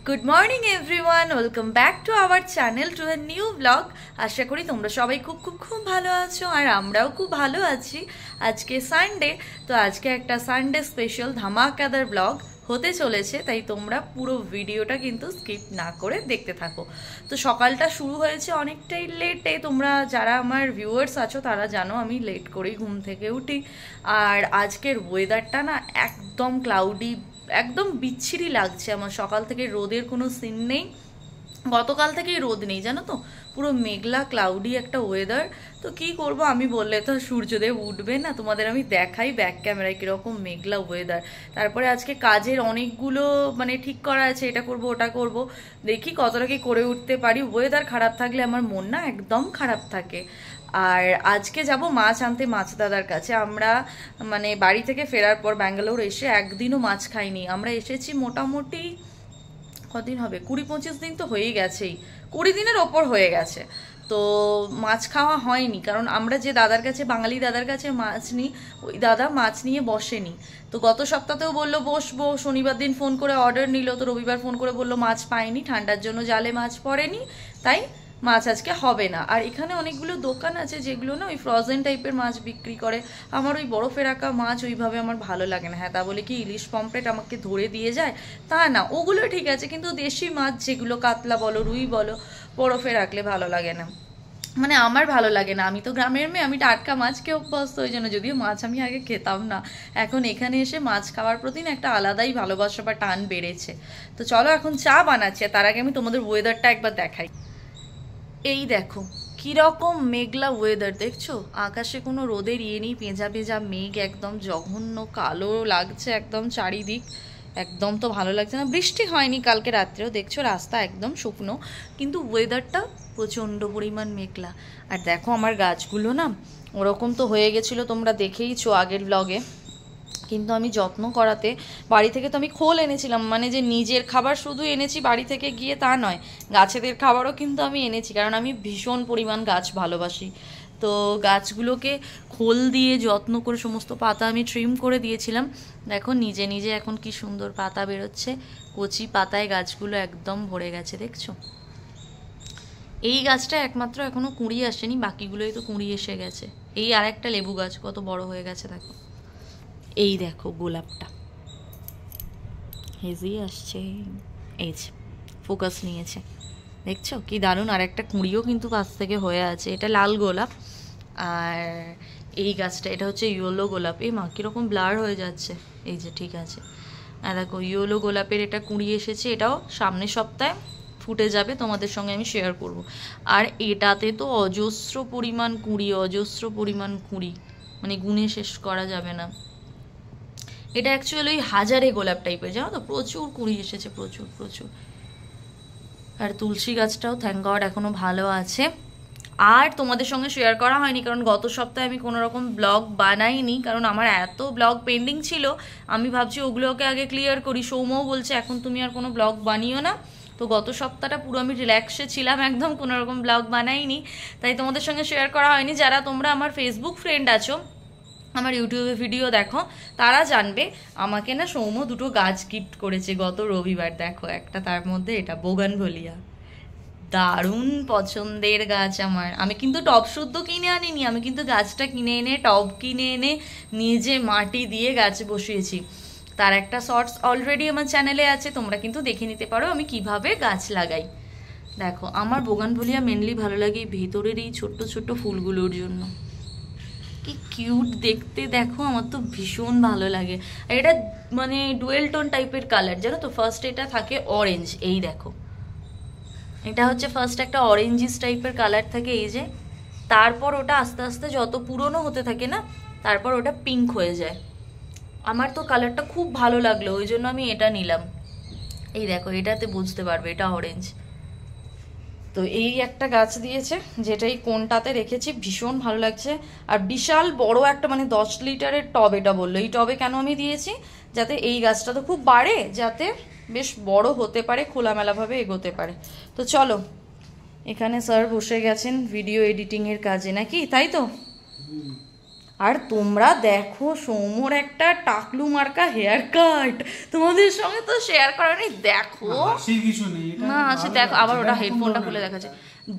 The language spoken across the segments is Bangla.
Good morning everyone, welcome back to our channel to a new blog. আশা করি তোমরা সবাই খুব খুব খুব ভালো আছো আর আমরাও খুব ভালো আছি। আজকে সানডে, তো আজকে একটা সানডে স্পেশাল ধামাকাদার ব্লগ হতে চলেছে, তাই তোমরা পুরো ভিডিওটা কিন্তু স্কিপ না করে দেখতে থাকো। তো সকালটা শুরু হয়েছে অনেকটাই লেটে, তোমরা যারা আমার ভিউয়ার্স আছো তারা জানো আমি লেট করেই ঘুম থেকে উঠি। আর আজকের ওয়েদারটা না একদম ক্লাউডি, একদম বিচ্ছিরি লাগছে আমার। সকাল থেকে রোদের কোনো সিন নেই, গতকাল থেকেই রোদ নেই জানো তো, পুরো মেঘলা ক্লাউডি একটা ওয়েদার। তো কি করব, আমি বললে তো সূর্যদেব উঠবে না, তোমাদের আমি দেখাই ব্যাক ক্যামেরায় কীরকম মেঘলা ওয়েদার। তারপরে আজকে কাজের অনেকগুলো ঠিক করা আছে, এটা করব ওটা করব, দেখি কতটা কি করে উঠতে পারি। ওয়েদার খারাপ থাকলে আমার মন না একদম খারাপ থাকে। আর আজকে যাব মাছ আনতে মাছ দাদার কাছে। আমরা বাড়ি থেকে ফেরার পর ব্যাঙ্গালোর এসে একদিনও মাছ খাইনি। আমরা এসেছি মোটামুটি কদিন হবে, 20-25 দিন তো হয়েই গেছেই, 20 দিনের ওপর হয়ে গেছে। তো মাছ খাওয়া হয়নি, কারণ আমরা যে দাদার কাছে, বাঙালি দাদার কাছে মাছ নিই, ওই দাদা মাছ নিয়ে বসেনি। তো গত সপ্তাহতেও বললো বসবো, শনিবার দিন ফোন করে অর্ডার নিল, তো রবিবার ফোন করে বললো মাছ পাইনি, ঠান্ডার জন্য জালে মাছ পড়েনি, তাই মাছ আজকে হবে না। আর এখানে অনেকগুলো দোকান আছে যেগুলো না ওই ফ্রোজেন টাইপের মাছ বিক্রি করে। আমার ওই বরফে রাখা মাছ ওইভাবে আমার ভালো লাগে না। হ্যাঁ, তা বলে কি ইলিশ পমফ্রেট আমাকে ধরে দিয়ে যায় তা না, ওগুলো ঠিক আছে, কিন্তু দেশি মাছ যেগুলো কাতলা বলো রুই বলো, বরফে রাখলে ভালো লাগে না, আমার ভালো লাগে না। আমি তো গ্রামের মেয়ে, আমি টাটকা মাছ খেয়ে অভ্যস্ত, ওই জন্য। যদিও মাছ আমি আগে খেতাম না, এখন এখানে এসে মাছ খাওয়ার প্রতি না একটা আলাদাই ভালোবাসা বা টান বেড়েছে। তো চলো এখন চা বানাচ্ছি, তার আগে আমি তোমাদের ওয়েদারটা একবার দেখাই। এই দেখো কিরকম মেঘলা ওয়েদার, দেখছো আকাশে কোনো রোদের ইয়ে নেই, পেঁজা পেঁজা মেঘ, একদম জঘন্য কালো লাগছে একদম চারিদিক, একদম তো ভালো লাগছে না। বৃষ্টি হয়নি কালকে রাত্রেও, দেখছো রাস্তা একদম শুকনো, কিন্তু ওয়েদারটা প্রচণ্ড পরিমাণ মেঘলা। আর দেখো আমার গাছগুলো না ওরকম তো হয়ে গেছিলো, তোমরা দেখেইছো আগের ব্লগে, কিন্তু আমি যত্ন করাতে বাড়ি থেকে তো আমি খোল এনেছিলাম, যে নিজের খাবার শুধু এনেছি বাড়ি থেকে গিয়ে তা নয়, গাছেদের খাবারও কিন্তু আমি এনেছি, কারণ আমি ভীষণ পরিমাণ গাছ ভালোবাসি। তো গাছগুলোকে খোল দিয়ে যত্ন করে সমস্ত পাতা আমি ট্রিম করে দিয়েছিলাম। দেখো নিজে নিজে এখন কি সুন্দর পাতা বেরোচ্ছে, কচি পাতায় গাছগুলো একদম ভরে গেছে, দেখছো। এই গাছটা একমাত্র এখনো কুঁড়ি আসেনি, বাকিগুলোই তো কুঁড়ি এসে গেছে। এই আর একটা লেবু গাছ কত বড় হয়ে গেছে দেখো। এই দেখো গোলাপটা হেজি আসছে, এই যে ফোকাস নিয়েছে, দেখছো কি দারুণ। আর একটা কুঁড়িও কিন্তু কাছ থেকে হয়ে আছে, এটা লাল গোলাপ। আর এই গাছটা, এটা হচ্ছে ইয়েলো গোলাপ। এই মা কীরকম ব্লার হয়ে যাচ্ছে, এই যে ঠিক আছে। আর দেখো ইয়েলো গোলাপের এটা কুঁড়ি এসেছে, এটাও সামনের সপ্তাহে ফুটে যাবে, তোমাদের সঙ্গে আমি শেয়ার করব। আর এটাতে তো অজস্র পরিমাণ কুঁড়ি, অজস্র পরিমাণ কুঁড়ি, গুণে শেষ করা যাবে না। এটা অ্যাকচুয়ালি ওই হাজারে গোলাপ টাইপের, জানো তো, প্রচুর কুঁড়ি এসেছে, প্রচুর প্রচুর। আর তুলসী গাছটাও থ্যাংক গড এখনো ভালো আছে। আর তোমাদের সঙ্গে শেয়ার করা হয়নি, কারণ গত সপ্তাহে আমি কোনো রকম ব্লগ বানাইনি, কারণ আমার এত ব্লগ পেন্ডিং ছিল, আমি ভাবছি ওগুলোকে আগে ক্লিয়ার করি। সৌম্যও বলছে এখন তুমি আর কোনো ব্লগ বানিও না। তো গত সপ্তাহটা পুরো আমি রিল্যাক্সে ছিলাম, একদম কোনো রকম ব্লগ বানাইনি, তাই তোমাদের সঙ্গে শেয়ার করা হয়নি। যারা তোমরা আমার ফেসবুক ফ্রেন্ড আছো, আমার ইউটিউবে ভিডিও দেখো, তারা জানবে আমাকে না সৌম্য দুটো গাছ গিফট করেছে গত রবিবার। দেখো একটা, তার মধ্যে এটা বোগানভেলিয়া, দারুণ পছন্দের গাছ আমার। আমি কিন্তু টব শুদ্ধ কিনে আনিনি, আমি কিন্তু গাছটা কিনে এনে, টব কিনে এনে নিজে মাটি দিয়ে গাছ বসিয়েছি। তার একটা শর্টস অলরেডি আমার চ্যানেলে আছে, তোমরা কিন্তু দেখে নিতে পারো আমি কিভাবে গাছ লাগাই। দেখো আমার বোগানভেলিয়া মেনলি ভালো লাগে ভেতরের এই ছোট্ট ছোট্ট ফুলগুলোর জন্য, কি কিউট দেখতে, দেখো আমার তো ভীষণ ভালো লাগে। আর এটা ডুয়েল টোন টাইপের কালার, জানো তো। ফার্স্ট এটা থাকে অরেঞ্জ, এই দেখো এটা হচ্ছে ফার্স্ট একটা অরেঞ্জিস টাইপের কালার থাকে, এই যে। তারপর ওটা আস্তে আস্তে যত পুরনো হতে থাকে না, তারপর ওটা পিঙ্ক হয়ে যায়। আমার তো কালারটা খুব ভালো লাগলো, ওই জন্য আমি এটা নিলাম। এই দেখো এটাতে বুঝতে পারবে এটা অরেঞ্জ। তো এই একটা গাছ দিয়েছে, যেটা এই কোনটাতে রেখেছি, ভীষণ ভালো লাগছে। আর বিশাল বড় একটা 10 লিটারের টব, এটা বললো। এই টবে কেন আমি দিয়েছি, যাতে এই গাছটা তো খুব বাড়ে, যাতে বেশ বড় হতে পারে, খোলামেলাভাবে এগোতে পারে। তো চলো, এখানে স্যার বসে গেছেন ভিডিও এডিটিংয়ের কাজে নাকি, তাই তো? আর তোমরা দেখো সৌম্যর একটা টাকলু মার্কা হেয়ার কাট, তোমাদের সঙ্গে তো শেয়ার করা নেই। দেখো না সে দেখো, আবার ওটা হেডফোনটা খুলে দেখাচ্ছে,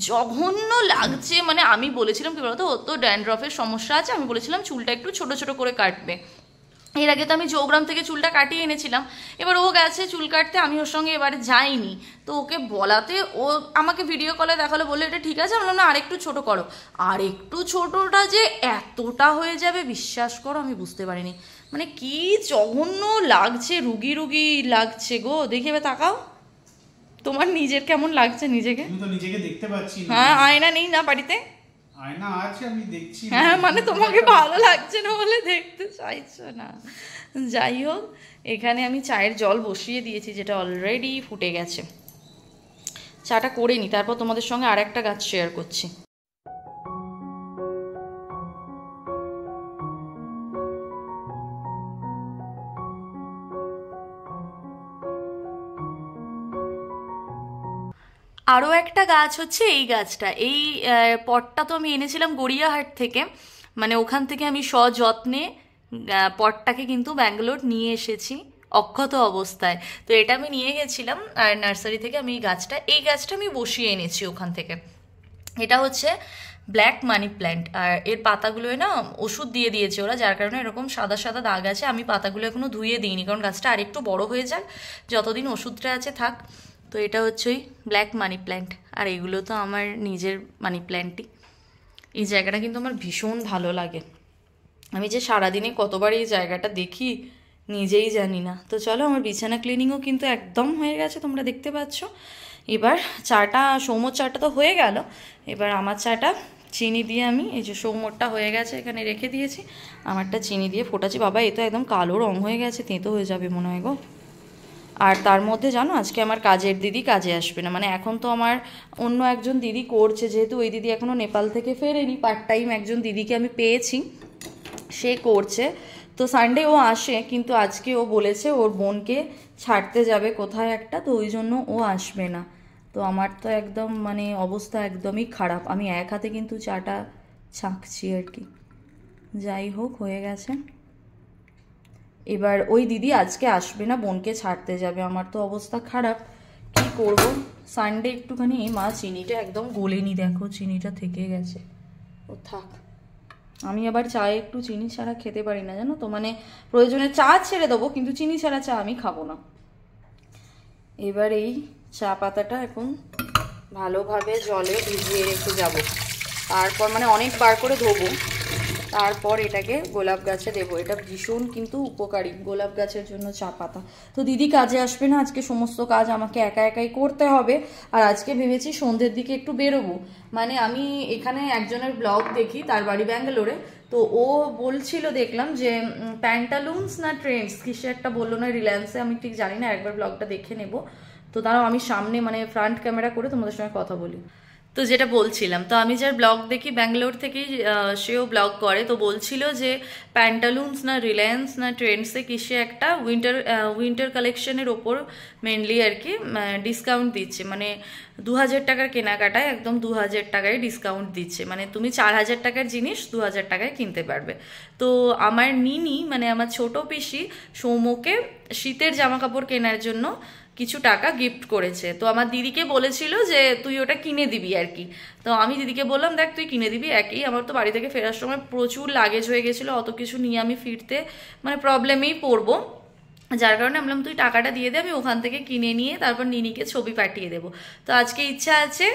জঘন্য লাগছে। মানে আমি বলেছিলাম কি বলতো, ও তো ড্যান্ড্রফের সমস্যা আছে, আমি বলেছিলাম চুলটা একটু ছোট ছোট করে কাটবে। এর আগে তো আমি চৌগ্রাম থেকে চুলটা কাটিয়ে এনেছিলাম, এবার ও গেছে চুল কাটতে, আমি ওর সঙ্গে এবারে যাইনি। তো ওকে বলাতে ও আমাকে ভিডিও কলে দেখালো, বললো এটা ঠিক আছে। বললাম না আরেকটু ছোট করো। আর একটু ছোটটা যে এতটা হয়ে যাবে বিশ্বাস করো আমি বুঝতে পারিনি। মানে কি জঘন্য লাগছে, রুগী রুগী লাগছে গো। দেখে এবার তাকাও, তোমার নিজের কেমন লাগছে নিজেকে? আমি তো নিজেকে দেখতে পাচ্ছি না। হ্যাঁ আয়না নেই না বাড়িতে? আয়না আছে, আমি দেখছি। হ্যাঁ মানে তোমাকে ভালো লাগছে না বলে দেখতে চাইছো না। যাই হোক, এখানে আমি চায়ের জল বসিয়ে দিয়েছি, যেটা অলরেডি ফুটে গেছে। চাটা করে নিই, তারপর তোমাদের সঙ্গে আর একটা গাছ শেয়ার করছি। আরও একটা গাছ হচ্ছে এই গাছটা, এই পটটা তো আমি এনেছিলাম গড়িয়াহাট থেকে, মানে ওখান থেকে আমি সযত্নে পটটাকে কিন্তু ব্যাঙ্গালোর নিয়ে এসেছি অক্ষত অবস্থায়। তো এটা আমি নিয়ে গেছিলাম আর নার্সারি থেকে আমি এই গাছটা আমি বসিয়ে এনেছি ওখান থেকে। এটা হচ্ছে ব্ল্যাক মানি প্ল্যান্ট, আর এর পাতাগুলোয় না ওষুধ দিয়ে দিয়েছে ওরা, যার কারণে এরকম সাদা সাদা দাগ আছে। আমি পাতাগুলো এখনও ধুয়ে দিইনি, কারণ গাছটা আরেকটু বড় হয়ে যাক, যতদিন ওষুধটা আছে থাক। তো এটা হচ্ছে ওই ব্ল্যাক মানি প্ল্যান্ট, আর এগুলো তো আমার নিজের মানি প্ল্যান্টই। এই জায়গাটা কিন্তু আমার ভীষণ ভালো লাগে, আমি যে সারাদিনে কতবার এই জায়গাটা দেখি নিজেই জানি না। তো চলো, আমার বিছানা ক্লিনিংও কিন্তু একদম হয়ে গেছে, তোমরা দেখতে পাচ্ছ। এবার চাটা, সৌম্যর চাটা তো হয়ে গেল, এবার আমার চাটা চিনি দিয়ে আমি, এই যে সৌম্যরটা হয়ে গেছে এখানে রেখে দিয়েছি, আমারটা চিনি দিয়ে ফোটাচ্ছি। বাবা এ তো একদম কালো রং হয়ে গেছে, তেঁতো হয়ে যাবে মনে হয় গো। আর তার মধ্যে জানো আজকে আমার কাজের দিদি কাজে আসবে না, মানে এখন তো আমার অন্য একজন দিদি করছে, যেহেতু ওই দিদি এখনও নেপাল থেকে ফেরেনি, পার্ট টাইম একজন দিদিকে আমি পেয়েছি, সে করছে। তো সানডে ও আসে, কিন্তু আজকে ও বলেছে ওর বোনকে ছাড়তে যাবে কোথায় একটা, তো ওই জন্য ও আসবে না। তো আমার তো একদম মানে অবস্থা একদমই খারাপ, আমি এক হাতে কিন্তু চাটা ছাঁকছি আর কি। যাই হোক, হয়ে গেছে। এবার ওই দিদি আজকে আসবে না, বোনকে ছাড়তে যাবে। আমার তো অবস্থা খারাপ, কি করব। সানডে একটুখানি মা চিনিটা একদম গলেনি, দেখো চিনিটা থেকে গেছে। ও থাক, আমি আবার চায়ে একটু চিনি ছাড়া খেতে পারি না জানো তো, মানে প্রয়োজনে চা ছেড়ে দেবো, কিন্তু চিনি ছাড়া চা আমি খাবো না। এবার এই চা পাতাটা এখন ভালোভাবে জলে ভিজিয়ে রেখে যাব, তারপর মানে অনেকবার করে ধোবো, তারপর এটাকে গোলাপ গাছে দেবো। এটা ভীষণ কিন্তু উপকারী গোলাপ গাছের জন্য চা পাতা। তো দিদি কাজে আসবে না আজকে, সমস্ত কাজ আমাকে একা একাই করতে হবে। আর আজকে ভেবেছি সন্ধ্যের দিকে একটু বেরোবো, মানে আমি এখানে একজনের ব্লগ দেখি, তার বাড়ি ব্যাঙ্গালোরে। তো ও বলছিল, দেখলাম যে প্যান্টালুন্স না ট্রেন্ডস কিছু একটা বললো না, রিলায়েন্সে, আমি ঠিক জানি না, একবার ব্লগটা দেখে নেব। তো তারাও আমি সামনে মানে ফ্রন্ট ক্যামেরা করে তোমাদের সঙ্গে কথা বলি। তো যেটা বলছিলাম, তো আমি যার ব্লগ দেখি ব্যাঙ্গালোর থেকেই, সেও ব্লগ করে, তো বলছিল যে প্যান্টালুন্স না রিলায়েন্স না ট্রেন্ডসে কিসে একটা উইন্টার কালেকশনের ওপর মেনলি আর কি ডিসকাউন্ট দিচ্ছে, মানে 2000 টাকার কেনাকাটায় একদম 2000 টাকায় ডিসকাউন্ট দিচ্ছে, মানে তুমি 4000 টাকার জিনিস 2000 টাকায় কিনতে পারবে। তো আমার নিনি মানে আমার ছোট পিসি সৌম্যকে শীতের জামা কাপড় কেনার জন্য কিছু টাকা গিফট করেছে। তো আমার দিদিকে বলেছিল যে তুই ওটা কিনে দিবি আর কি। তো আমি দিদিকে বললাম দেখ তুই কিনে দিবি, একই আমার তো বাড়ি থেকে ফেরার সময় প্রচুর লাগেজ হয়ে গেছিলো, অত কিছু নিয়ে আমি ফিরতে মানে প্রবলেমেই পড়বো, যার কারণে আমি বললাম তুই টাকাটা দিয়ে দে, আমি ওখান থেকে কিনে নিয়ে তারপর নিনিকে ছবি পাঠিয়ে দেবো। তো আজকে ইচ্ছা আছে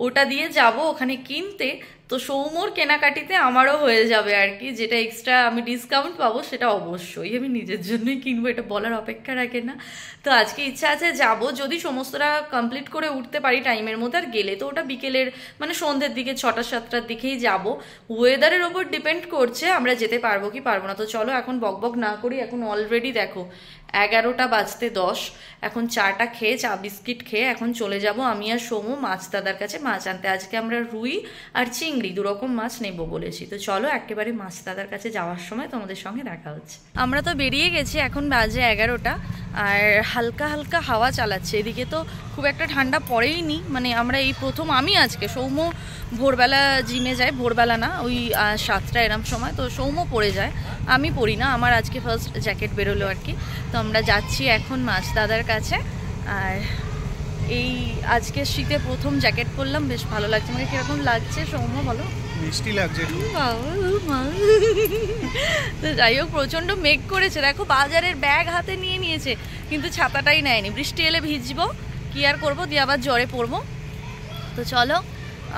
ওটা দিয়ে যাব ওখানে কিনতে, তো সৌম্যর কেনাকাটিতে আমারও হয়ে যাবে আর কি, যেটা এক্সট্রা আমি ডিসকাউন্ট পাবো সেটা অবশ্যই আমি নিজের জন্যই কিনবো, এটা বলার অপেক্ষা রাখে না। তো আজকে ইচ্ছা আছে যাব, যদি সমস্তটা কমপ্লিট করে উঠতে পারি টাইমের মধ্যে, আর গেলে তো ওটা বিকেলের মানে সন্ধ্যের দিকে 6টা-7টার দিকেই যাব। ওয়েদারের ওপর ডিপেন্ড করছে আমরা যেতে পারবো কি পারবো না। তো চলো এখন বকবক না করি, এখন অলরেডি দেখো 11টা বাজতে 10। এখন চাটা খেয়ে চা বিস্কিট খেয়ে এখন চলে যাব আমি আর সৌমু মাছ দাদার কাছে মাছ আনতে। আজকে আমরা রুই আর চিংড়ি দুরকম মাছ নেব বলেছি। তো চলো একেবারে মাছ দাদার কাছে যাওয়ার সময় তোমাদের সঙ্গে দেখা হচ্ছে। আমরা তো বেরিয়ে গেছি, এখন বাজে 11টা আর হালকা হালকা হাওয়া চালাচ্ছে। এদিকে তো খুব একটা ঠান্ডা পড়েই নি, মানে আমরা এই প্রথম, আমি আজকে, সৌম্য ভোরবেলা জিমে যায়, ভোরবেলা না ওই 7টা এরম সময়, তো সৌম্য পড়ে যায়, আমি পড়ি না, আমার আজকে ফার্স্ট জ্যাকেট বেরোলো আর কি। তো আমরা যাচ্ছি এখন মাছ দাদার কাছে। আর এই আজকে শীতে প্রথম জ্যাকেট পরলাম, বেশ ভালো লাগছে। মানে কিরকম লাগছে সৌম্য বলো? মিষ্টি লাগছে। তো যাই হোক, প্রচণ্ড মেঘ করেছে, দেখো বাজারের ব্যাগ হাতে নিয়ে নিয়েছে কিন্তু ছাতাটাই নেয়নি, বৃষ্টি এলে ভিজবো, কি আর করবো, দিয়ে আবার জ্বরে পড়বো। তো চলো,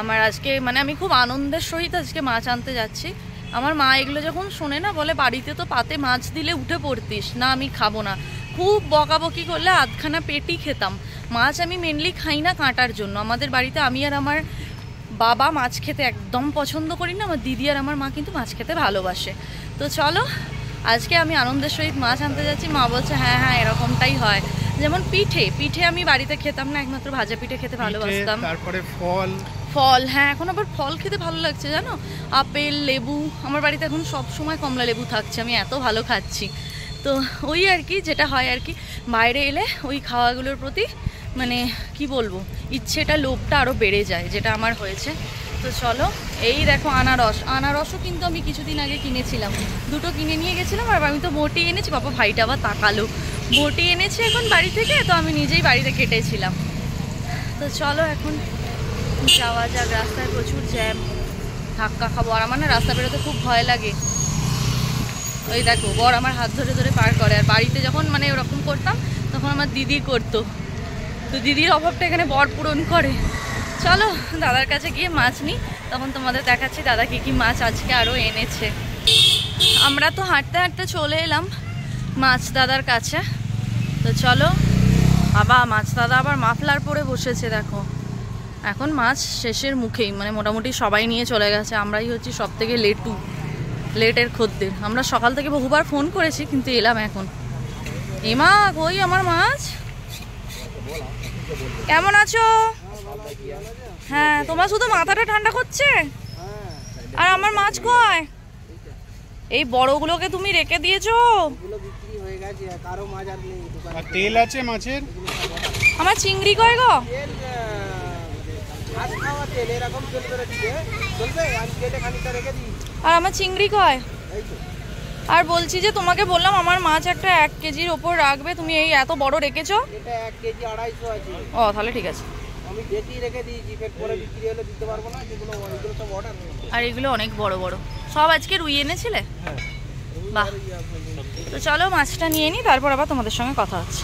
আমার আজকে মানে আমি খুব আনন্দের সহিত আজকে মাছ আনতে যাচ্ছি। আমার মা এগুলো যখন শোনে না, বলে বাড়িতে তো পাতে মাছ দিলে উঠে পড়তিস, না আমি খাবো না। খুব বকাবকি করলে আধখানা পেটি খেতাম। মাছ আমি মেনলি খাই না কাঁটার জন্য। আমাদের বাড়িতে আমি আর আমার বাবা মাছ খেতে একদম পছন্দ করি না, আমার দিদি আর আমার মা কিন্তু মাছ খেতে ভালোবাসে। তো চলো, আজকে আমি আনন্দের সহিত মাছ আনতে যাচ্ছি। মা বলছে হ্যাঁ হ্যাঁ এরকমটাই হয়। যেমন পিঠে আমি বাড়িতে খেতাম না, একমাত্র ভাজা পিঠে খেতে ভালোবাসতাম। তারপরে ফল, হ্যাঁ এখন আবার ফল খেতে ভালো লাগছে জানো, আপেল, লেবু। আমার বাড়িতে এখন সব সময় কমলা লেবু থাকছে, আমি এত ভালো খাচ্ছি। তো ওই আর কি, যেটা হয় আর কি, বাইরে এলে ওই খাওয়াগুলোর প্রতি মানে কি বলবো, ইচ্ছেটা, লোভটা আরও বেড়ে যায়, যেটা আমার হয়েছে। তো চলো, এই দেখো আনারসও কিন্তু আমি কিছুদিন আগে কিনেছিলাম, দুটো কিনে নিয়ে গেছিলাম। আর আমি তো বটি এনেছি, বাবা ভাইটা আবার তাকালো, বটি এনেছি এখন বাড়ি থেকে, তো আমি নিজেই বাড়িতে কেটেছিলাম। তো চলো এখন যাওয়া যাক। রাস্তায় প্রচুর জ্যাম, ধাক্কা খাবো। আর আমার না রাস্তা বেরোতে খুব ভয় লাগে। ওই দেখো বর আমার হাত ধরে ধরে পার করে। আর বাড়িতে যখন মানে ওরকম করতাম তখন আমার দিদি করতো, তো দিদির অভাবটা এখানে বর পূরণ করে। চলো দাদার কাছে গিয়ে মাছ নিই, তখন তোমাদের দেখাচ্ছি দাদা কি মাছ আজকে আরও এনেছে। আমরা তো হাঁটতে হাঁটতে চলে এলাম মাছ দাদার কাছে। তো চলো, বাবা মাছ দাদা আবার মাফলার পরে বসেছে দেখো। এখন মাছ শেষের মুখেই, মানে মোটামুটি সবাই নিয়ে চলে গেছে, আমরাই হচ্ছি সব থেকে লেটের খদ্দের। আমরা সকাল থেকে বহুবার ফোন করেছি কিন্তু এলাম এখন। এমা কই আমার মাছ, কেমন আছো? হ্যাঁ, তোমার শুধু মাথাটা ঠান্ডা করছে, আর আমার মাছ কয়? এই বড়গুলোকে তুমি রেখে দিয়েছো? তেল আছে মাছের? আমার চিংড়ি কয় গো? আর আমার চিংড়ি কয়? আর বলছি যে তোমাকে বললাম আমার মাছ একটা 1 কেজির ওপর রাখবে, তুমি এই এত বড় রেখেছো? এটা 1 কেজি 250 আছে। ও তাহলে ঠিক আছে, আমি বেটি রেখে দিয়েছি, ফের পরে বিক্রি হলে দিতে পারবো না, যেগুলো ওইগুলো সব অর্ডার। আর এগুলো অনেক বড় বড় সব আজকে রুই এনেছিলে? বাহ, তো চলো মাছটা নিয়ে নিই, তারপর আবার তোমাদের সঙ্গে কথা হচ্ছে।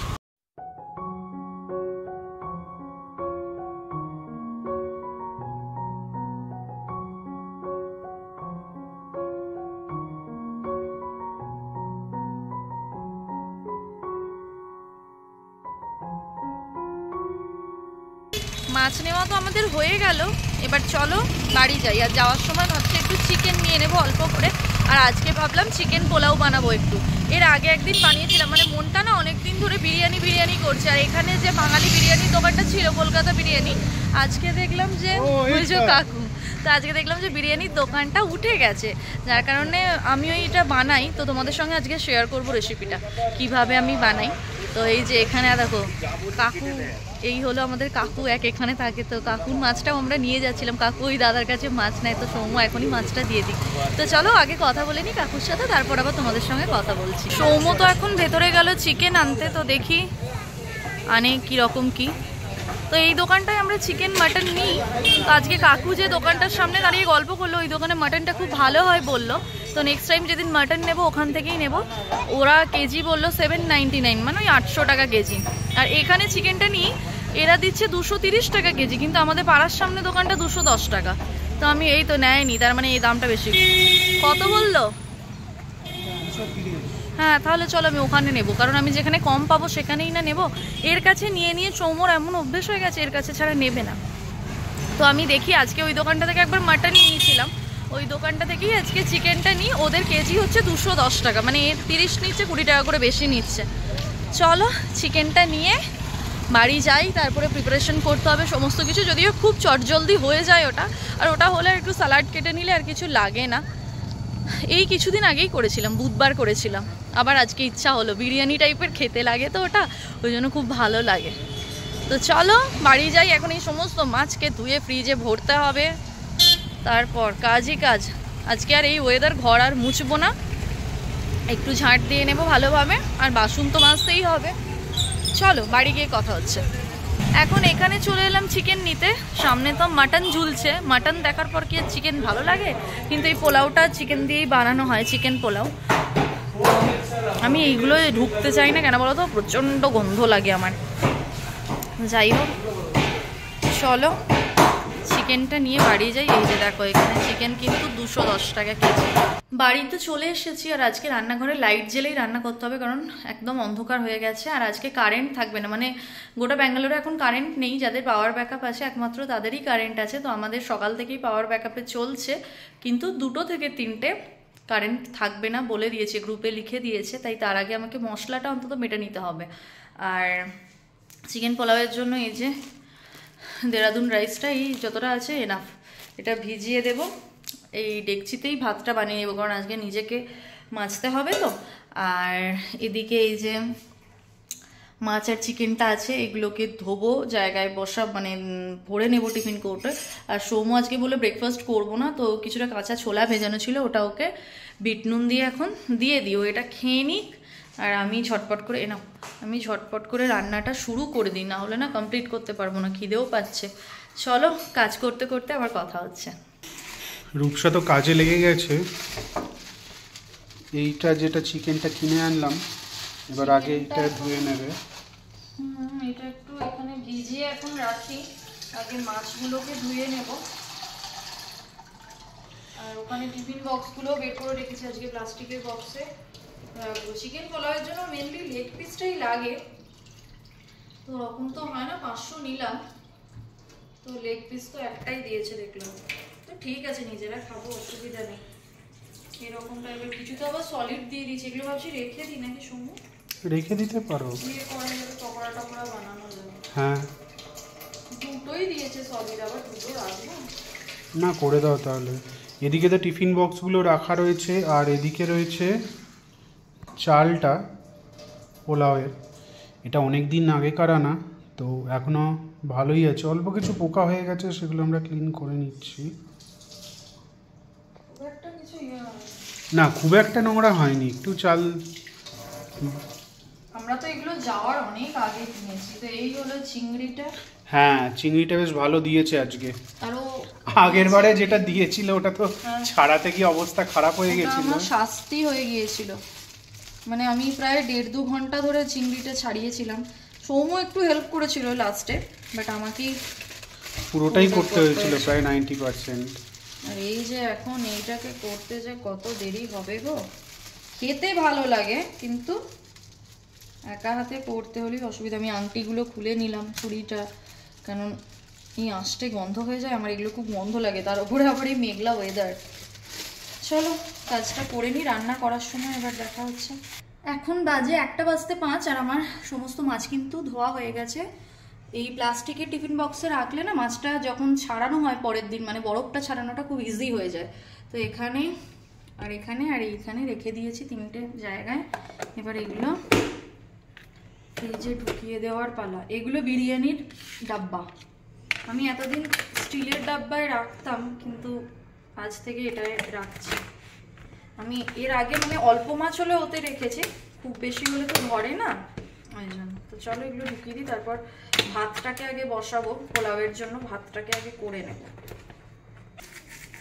মাছ নেওয়া তো আমাদের হয়ে গেল, এবার চলো বাড়ি যাই। আর যাওয়ার সময় ভাবছি একটু চিকেন নিয়ে নেবো অল্প করে। আর আজকে ভাবলাম চিকেন পোলাও বানাবো একটু। এর আগে একদিন বানিয়েছিলাম, মানে মনটা না অনেক দিন ধরে বিরিয়ানি করছে। আর এখানে যে বাঙালি বিরিয়ানির দোকানটা ছিল, কলকাতা বিরিয়ানি, আজকে দেখলাম যে ওই যে কাকু, তো আজকে দেখলাম যে বিরিয়ানির দোকানটা উঠে গেছে, যার কারণে আমি ওইটা বানাই। তো তোমাদের সঙ্গে আজকে শেয়ার করবো রেসিপিটা, কিভাবে আমি বানাই। তো এই যে এখানে দেখো কাকু, এই হলো আমাদের কাকু এক এখানে থাকে। তো কাকুর মাছটাও আমরা নিয়ে যাচ্ছিলাম, কাকু ওই দাদার কাছে মাছ নেয়, তো সৌম্য এখনই মাছটা দিয়ে দিই। তো চলো আগে কথা বলে নিই কাকুর সাথে, তারপর আবার তোমাদের সঙ্গে কথা বলছি। সৌম্য তো এখন ভেতরে গেল চিকেন আনতে, তো দেখি আনে কীরকম কি। তো এই দোকানটায় আমরা চিকেন মাটন নিই। তো আজকে কাকু যে দোকানটার সামনে দাঁড়িয়ে গল্প করলো, ওই দোকানে মাটনটা খুব ভালো হয় বললো। তো নেক্সট টাইম যেদিন মাটন নেবো ওখান থেকেই নেব। ওরা কেজি বললো 799, মানে ওই 800 টাকা কেজি। আর এখানে চিকেনটা নিই, এরা দিচ্ছে 230 টাকা কেজি, কিন্তু আমাদের পাড়ার সামনে দোকানটা 210 টাকা। তো আমি এই তো নেয়নি, তার মানে এই দামটা বেশি। কত বললো? হ্যাঁ তাহলে চলো আমি ওখানে নেবো, কারণ আমি যেখানে কম পাবো সেখানেই না নেবো। এর কাছে নিয়ে সৌম্যর এমন অভ্যেস হয়ে গেছে, এর কাছে ছাড়া নেবে না। তো আমি দেখি আজকে ওই দোকানটা থেকে একবার মাটন নিয়েছিলাম, ওই দোকানটা থেকেই আজকে চিকেনটা নিই। ওদের কেজি হচ্ছে 210 টাকা, মানে এর 30 নিচ্ছে, 20 টাকা করে বেশি নিচ্ছে। চলো চিকেনটা নিয়ে বাড়ি যাই, তারপরে প্রিপারেশন করতে হবে সমস্ত কিছু, যদিও খুব চটজলদি হয়ে যায় ওটা। আর ওটা হলে একটু স্যালাড কেটে নিলে আর কিছু লাগে না। এই কিছুদিন আগেই করেছিলাম, বুধবার করেছিলাম, আবার আজকে ইচ্ছা হলো, বিরিয়ানি টাইপের খেতে লাগে তো ওটা, ওই জন্য খুব ভালো লাগে। তো চলো বাড়ি যাই, এখন এই সমস্ত মাছকে ধুয়ে ফ্রিজে ভরতে হবে, তারপর কাজই কাজ। আজকে আর এই ওয়েদার ঘর আর মুছবো না, একটু ঝাঁট দিয়ে নেবো ভালোভাবে, আর বাসন তো মাজতেই হবে। চলো বাড়ি গিয়ে কথা হচ্ছে। এখন এখানে চলে এলাম চিকেন নিতে, সামনে তো মাটন ঝুলছে। মাটন দেখার পর কি আর চিকেন ভালো লাগে? কিন্তু এই পোলাওটা চিকেন দিয়েই বানানো হয়, চিকেন পোলাও। আমি এইগুলো ঢুকতে চাই না, কেন বলো তো, প্রচণ্ড গন্ধ লাগে আমার। যাই হোক চলো চিকেনটা নিয়ে বাড়ি যাই। এই যে দেখো এখানে চিকেন কিন্তু 210 টাকা কেজি। বাড়িতে চলে এসেছি, আর আজকে রান্নাঘরে লাইট জ্বেলেই রান্না করতে হবে, কারণ একদম অন্ধকার হয়ে গেছে। আর আজকে কারেন্ট থাকবে না, মানে গোটা ব্যাঙ্গালোরে এখন কারেন্ট নেই। যাদের পাওয়ার ব্যাকআপ আছে একমাত্র তাদেরই কারেন্ট আছে। তো আমাদের সকাল থেকেই পাওয়ার ব্যাকআপে চলছে, কিন্তু 2টো থেকে 3টে কারেন্ট থাকবে না বলে দিয়েছে, গ্রুপে লিখে দিয়েছে। তাই তার আগে আমাকে মশলাটা অন্তত মেটে নিতে হবে। আর চিকেন পোলাওয়ের জন্য এই যে দেরাদুন রাইসটা, এই যতটা আছে এনাফ, এটা ভিজিয়ে দেব। এই ডেকচিতেই ভাতটা বানিয়ে নেবো, কারণ আজকে নিজেকে মাজতে হবে তো। আর এদিকে এই যে মাছ আর চিকেনটা আছে, এগুলোকে ধোবো, জায়গায় বসা মানে ভরে নেবো টিফিন কৌটো। আর সৌম্য আজকে বলে ব্রেকফাস্ট করবো না, তো কিছুটা কাঁচা ছোলা ভেজানো ছিল, ওটা ওকে বিট নুন দিয়ে এখন দিয়ে দিও, এটা খেয়ে নিক। আর আমি ঝটপট করে আমি ঝটপট করে রান্নাটা শুরু করে দিই, না হলে না কমপ্লিট করতে পারবো না, খিদেও পাচ্ছে। চলো কাজ করতে করতে আবার কথা হচ্ছে। রূপসা তো কাজে লেগে গেছে। এইটা যেটা চিকেনটা কিনে আনলাম, এবার আগে এটা ধুয়ে নেবে। এটা একটু এখানে ভিজিয়ে এখন রাখি, আগে মাছগুলোকে ধুয়ে নেব। আর ওখানে টিফিন বক্সগুলো বের করে রেখেছি আজকে প্লাস্টিকের বক্সে। চিকেন পোলাওয়ের জন্য মেনলি লেগ পিসটাই লাগে, তো ওরকম তো হয় না, 500 নিলাম, তো লেগ পিস তো একটাই দিয়েছে দেখলাম। তো ঠিক আছে, নিজেরা খাবো, অসুবিধা নেই। এরকম টাইপের কিছু তো আবার সলিড দিয়ে দিয়েছে, এগুলো ভাবছি রেখে দিই নাকি সমু? রেখে দিতে পারো, দিয়ে পরে যাবে পকোড়া টকোড়া বানানো যাবে। হ্যাঁ দুটোই দিয়েছে সলিড, আবার দুটো রাখবো না, করে দাও তাহলে। এদিকে তো টিফিন বক্সগুলো রাখা রয়েছে, আর এদিকে রয়েছে চালটা পোলাওয়ের। এটা অনেক দিন আগেকার আনা, তো এখনও ভালোই আছে, অল্প কিছু পোকা হয়ে গেছে, সেগুলো আমরা ক্লিন করে নিচ্ছি। না খুব একটা নোংরা হয়নি, একটু চাল। আমরা তো এগুলো যাওয়ার অনেক আগে কিনেছি। তো এই হলো চিংড়িটা। হ্যাঁ চিংড়িটা বেশ ভালো দিয়েছে আজকে। আরো আগের বারে যেটা দিয়েছিল ওটা তো ছাড়াতে গিয়ে অবস্থা খারাপ হয়ে গেছিল, আমার শাস্তি হয়ে গিয়েছিল। মানে আমি প্রায় 1.5-2 ঘন্টা ধরে চিংড়িটা ছাড়িয়েছিলাম। সৌম্য একটু হেল্প করেছিল লাস্টে, বাট আমাকেই পুরোটাই করতে হয়েছিল প্রায় 90%। আর এই যে এখন এইটাকে করতে যে কত দেরি হবে গো। খেতে ভালো লাগে, কিন্তু একা হাতে করতে হলেই অসুবিধা। আমি আংটিগুলো খুলে নিলাম, ছুরিটা, কারণ এই আঁশটে গন্ধ হয়ে যায় আমার, এগুলো খুব গন্ধ লাগে, তার উপরে আবার এই মেঘলা ওয়েদার। চলো কাজটা করে নিই, রান্না করার সময় এবার দেখা হচ্ছে। এখন বাজে 1:05, আর আমার সমস্ত মাছ কিন্তু ধোয়া হয়ে গেছে। এই প্লাস্টিকের টিফিন বক্সে রাখলে না মাছটা যখন ছাড়ানো হয় পরের দিন, মানে বরফটা ছাড়ানোটা খুব ইজি হয়ে যায়। তো এখানে আর এখানে আর এইখানে রেখে দিয়েছি 3টে জায়গায়। এবার এগুলো ফ্রিজে ঢুকিয়ে দেওয়ার পালা। এগুলো বিরিয়ানির ডাব্বা, আমি এতদিন স্টিলের ডাব্বায় রাখতাম, কিন্তু আজ থেকে এটাই রাখছি। আমি এর আগে মানে অল্প মাছ হলে ওতে রেখেছি, খুব বেশি হলে তো ধরে না, ওই জন্য। তো চলো এগুলো ঢুকিয়ে দিই, তারপর ভাতটাকে আগে বসাবো পোলাওয়ের জন্য, ভাতটাকে আগে করে নেব।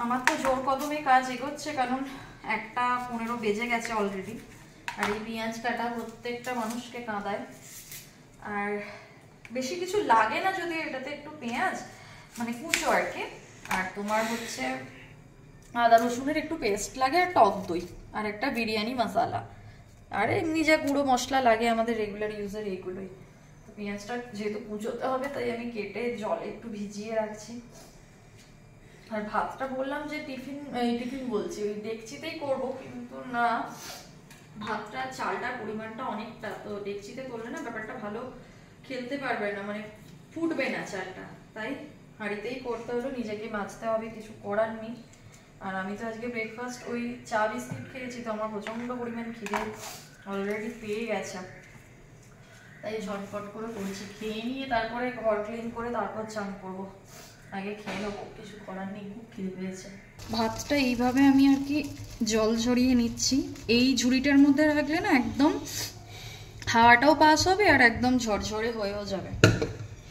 আমার তো জোর কদমে কাজ এগোচ্ছে, কারণ 1:15 বেজে গেছে অলরেডি। আর এই পেঁয়াজ কাটা প্রত্যেকটা মানুষকে কাঁদায়, আর বেশি কিছু লাগে না, যদি এটাতে একটু পেঁয়াজ মানে কুচো আর কি, আর তোমার হচ্ছে আদা রসুনের একটু পেস্ট লাগে, আর টক দই, আর একটা বিরিয়ানি মশলা, আর এমনি যা গুঁড়ো মশলা লাগে আমাদের রেগুলার ইউজের, এইগুলোই। তো পেঁয়াজটা যেহেতু কুচোতে হবে, তাই আমি কেটে জলে একটু ভিজিয়ে রাখছি। আর ভাতটা বললাম যে টিফিন বলছি ওই ডেকচিতেই করবো, কিন্তু না, ভাতটা চালটার পরিমাণটা অনেকটা, তো ডেকচিতে করলে না ব্যাপারটা ভালো খেলতে পারবে না, মানে ফুটবে না চালটা, তাই হাঁড়িতেই করতে হলো, নিজেকে বাঁচতে হবে, কিছু করার নেই। আর আমি তো আজকে ব্রেকফাস্ট ওই চা বিস্কিট খেয়েছি, তো আমার প্রচণ্ড পরিমাণ খিদে অলরেডি পেয়ে গেছে, তাই ঝটফট করে করেছি। খেয়ে নিয়ে তারপরে ঘর ক্লিন করে তারপর চান করবো, আগে খেয়ে নেবো, কিছু করার নেই, খুব খিদে পেয়েছে। ভাতটা এইভাবে আমি আর কি জল ঝরিয়ে নিচ্ছি, এই ঝুড়িটার মধ্যে রাখলে না একদম হাওয়াটাও পাস হবে আর একদম ঝরঝরে হয়েও যাবে।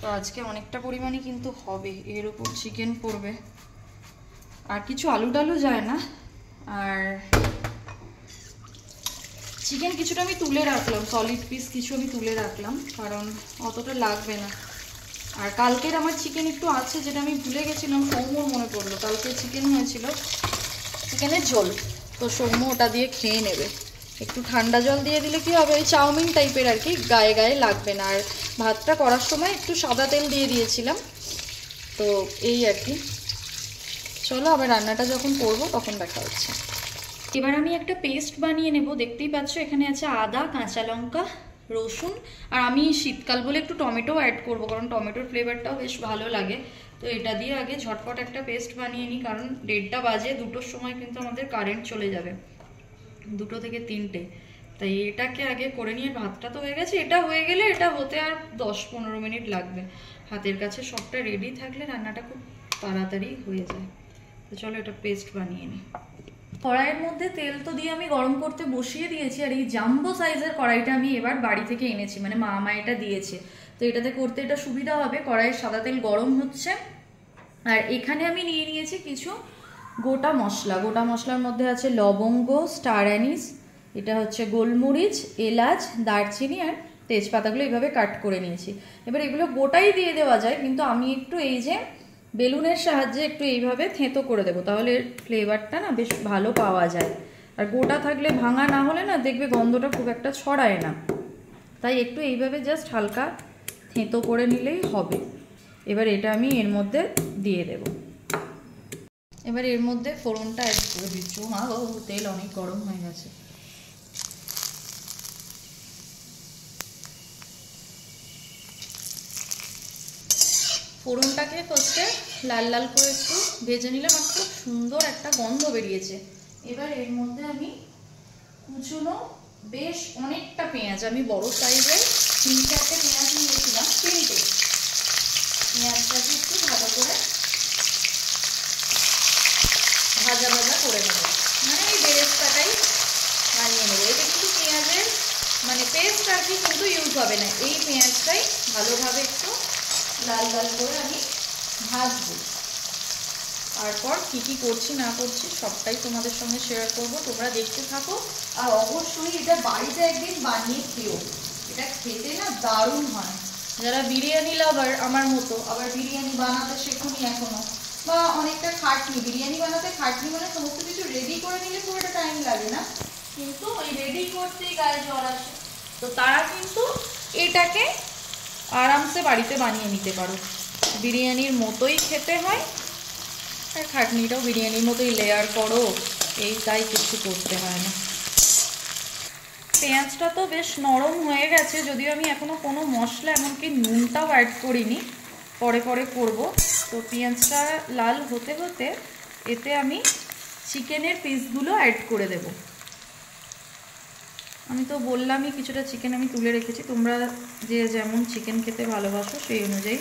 তো আজকে অনেকটা পরিমাণে কিন্তু হবে, এর উপর চিকেন পড়বে, আর কিছু আলু টালু যায় না। আর চিকেন কিছুটা আমি তুলে রাখলাম, সলিড পিস কিছু আমি তুলে রাখলাম, কারণ অতটা লাগবে না। আর কালকের আমার চিকেন একটু আছে, যেটা আমি ভুলে গেছিলাম, সৌম্যর মনে পড়লো, কালকে চিকেন হয়েছিল, চিকেনের ঝোল, তো সৌম্য ওটা দিয়ে খেয়ে নেবে। একটু ঠান্ডা জল দিয়ে দিলে কি হবে, ওই চাউমিন টাইপের আর কি, গায়ে গায়ে লাগবে না। আর ভাতটা করার সময় একটু সাদা তেল দিয়ে দিয়েছিলাম, তো এই আর কি। চলো আবার রান্নাটা যখন করবো তখন দেখা হচ্ছে। এবার আমি একটা পেস্ট বানিয়ে নেব, দেখতেই পাচ্ছ এখানে আছে আদা, কাঁচা লঙ্কা, রসুন, আর আমি শীতকাল বলে একটু টমেটো অ্যাড করব, কারণ টমেটোর ফ্লেভারটাও বেশ ভালো লাগে। তো এটা দিয়ে আগে ঝটপট একটা পেস্ট বানিয়ে নিই, কারণ 1:30 বাজে, 2টোর সময় কিন্তু আমাদের কারেন্ট চলে যাবে, 2টো থেকে 3টে, তাই এটাকে আগে করে নিয়ে, ভাতটা তো হয়ে গেছে, এটা হয়ে গেলে এটা হতে আর 10-15 মিনিট লাগবে। হাতের কাছে সবটা রেডি থাকলে রান্নাটা খুব তাড়াতাড়ি হয়ে যায়। তো চলো এটা পেস্ট বানিয়ে নিই। কড়াইয়ের মধ্যে তেল তো দিয়ে আমি গরম করতে বসিয়ে দিয়েছি, আর এই জাম্বো সাইজের কড়াইটা আমি এবার বাড়ি থেকে এনেছি, মানে মা এটা দিয়েছে, তো এটাতে করতে এটা সুবিধা হবে। কড়াইয়ের সাদা তেল গরম হচ্ছে, আর এখানে আমি নিয়ে নিয়েছি কিছু গোটা মশলা। গোটা মশলার মধ্যে আছে লবঙ্গ, স্টার অ্যানিস, এটা হচ্ছে গোলমরিচ, এলাচ, দারচিনি আর তেজপাতাগুলো এইভাবে কাট করে নিয়েছি। এবার এগুলো গোটাই দিয়ে দেওয়া যায়, কিন্তু আমি একটু এই যে বেলুনের সাহায্যে একটু এইভাবে থেঁতো করে দেবো, তাহলে ফ্লেভারটা না বেশ ভালো পাওয়া যায়। আর গোটা থাকলে, ভাঙা না হলে না দেখবে গন্ধটা খুব একটা ছড়ায় না, তাই একটু এইভাবে জাস্ট হালকা থেঁতো করে নিলেই হবে। এবার এটা আমি এর মধ্যে দিয়ে দেব। এবার এর মধ্যে ফোড়নটা অ্যাড করে দিচ্ছি। তেল অনেক গরম হয়ে গেছে। ফোড়নটাকে ফার্স্টে লাল লাল করে একটু ভেজে নিলাম, আর খুব সুন্দর একটা গন্ধ বেরিয়েছে। এবার এর মধ্যে আমি কুচনো বেশ অনেকটা পেঁয়াজ, আমি বড় সাইজের 3-4টে পেঁয়াজ নিয়েছিলাম, 3টে পেঁয়াজটাকে একটু ভালো করে ভাজা ভাজা করে নেবো, মানে এই বেরেস্তাটাই বানিয়ে নেবো। এটা কিন্তু পেঁয়াজের মানে পেস্ট আর কি কিন্তু ইউজ হবে না, এই পেঁয়াজটাই ভালোভাবে একটু লাল লাল করে আমি ভাজবো। তারপর কি কি করছি না করছি সবটাই তোমাদের সঙ্গে শেয়ার করব, তোমরা দেখতে থাকো। আর অবশ্যই এটা বাড়িতে একদিন বানিয়ে খেও, এটা খেতে না দারুণ হয়। যারা বিরিয়ানি লাভার আমার মতো, আবার বিরিয়ানি বানাতে শেখোনি এখনো, বা অনেকটা খাটনি, বিরিয়ানি বানাতে খাটনি মানে সমস্ত কিছু রেডি করে নিলে খুব একটা টাইম লাগে না, কিন্তু ওই রেডি করতেই গায়ে জ্বর আসে, তো তারা কিন্তু এটাকে আরামসে বাড়িতে বানিয়ে নিতে পারো। বিরিয়ানির মতোই খেতে হয়, আর খাটনিটাও বিরিয়ানির মতোই লেয়ার করো, এই তাই কিছু করতে হয় না। পেঁয়াজটা তো বেশ নরম হয়ে গেছে, যদিও আমি এখনো কোনো মশলা এমনকি নুনটাও অ্যাড করিনি, পরে পরে করব। তো পেঁয়াজটা লাল হতে হতে এতে আমি চিকেনের পিসগুলো অ্যাড করে দেব। আমি তো বললামই কিছুটা চিকেন আমি তুলে রেখেছি, তোমরা যে যেমন চিকেন খেতে ভালোবাসো সেই অনুযায়ী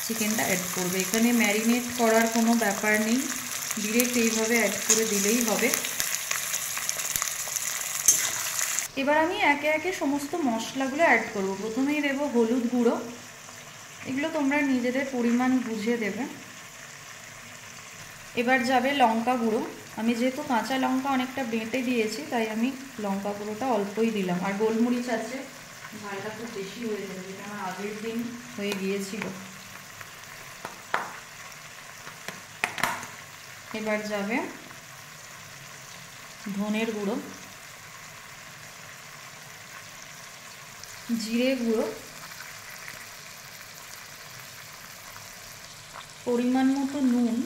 চিকেনটা অ্যাড করবে। এখানে ম্যারিনেট করার কোনো ব্যাপার নেই, ডিরেক্ট এইভাবে অ্যাড করে দিলেই হবে। এবার আমি একে একে সমস্ত মশলাগুলো অ্যাড করব। প্রথমেই দেব হলুদ গুঁড়ো, এগুলো তোমরা নিজেদের পরিমাণ বুঝে দেবে। এবার যাবে লঙ্কা গুঁড়ো, আমি যেহেতু কাঁচা লঙ্কা অনেকটা বেটে দিয়েছি তাই আমি লঙ্কা গুঁড়োটা অল্পই দিলাম। আর গোলমরিচ আছে, ঝালটা খুব বেশি হয়ে যাবে, যেটা আমার আগের দিন হয়ে গিয়েছিল। এবার যাবে ধনের গুঁড়ো, জিরে গুঁড়ো, পরিমাণ মতো নুন,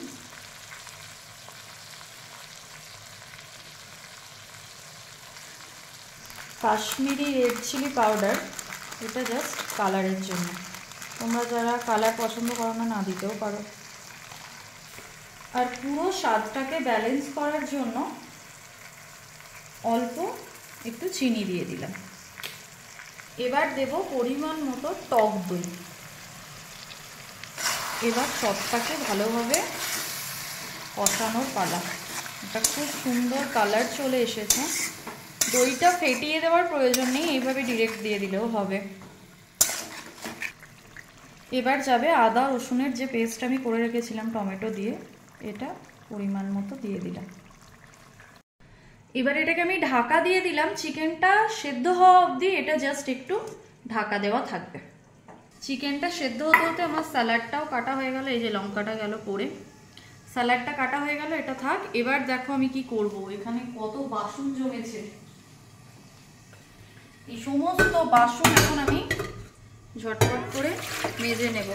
কাশ্মীরি রেড চিলি পাউডার, এটা জাস্ট কালারের জন্য। তোমরা যারা কালার পছন্দ করো না, না দিতেও পারো। আর পুরো স্বাদটাকে ব্যালেন্স করার জন্য অল্প একটু চিনি দিয়ে দিলাম। এবার দেব পরিমাণ মতো টক দই। এবার সবটাকে ভালোভাবে কষানোর পালা। এটা খুব সুন্দর কালার চলে এসেছে। দইটা ফেটিয়ে দেওয়ার প্রয়োজন নেই, এইভাবে ডিরেক্ট দিয়ে দিলেও হবে। এবার যাবে আদা রসুনের যে পেস্ট আমি করে রেখেছিলাম টমেটো দিয়ে, এটা পরিমাণ মতো দিয়ে দিলাম। এবার এটাকে আমি ঢাকা দিয়ে দিলাম। চিকেনটা সেদ্ধ হওয়া অবধি এটা জাস্ট একটু ঢাকা দেওয়া থাকবে। চিকেনটা সেদ্ধ হতে হতে আমার স্যালাডটাও কাটা হয়ে গেল। এই যে লঙ্কাটা গেল পড়ে, স্যালাডটা কাটা হয়ে গেল, এটা থাক। এবার দেখো আমি কি করব। এখানে কত বাসন জমেছে, এই সমস্ত বাসন এখন আমি ঝটপট করে মেজে নেব।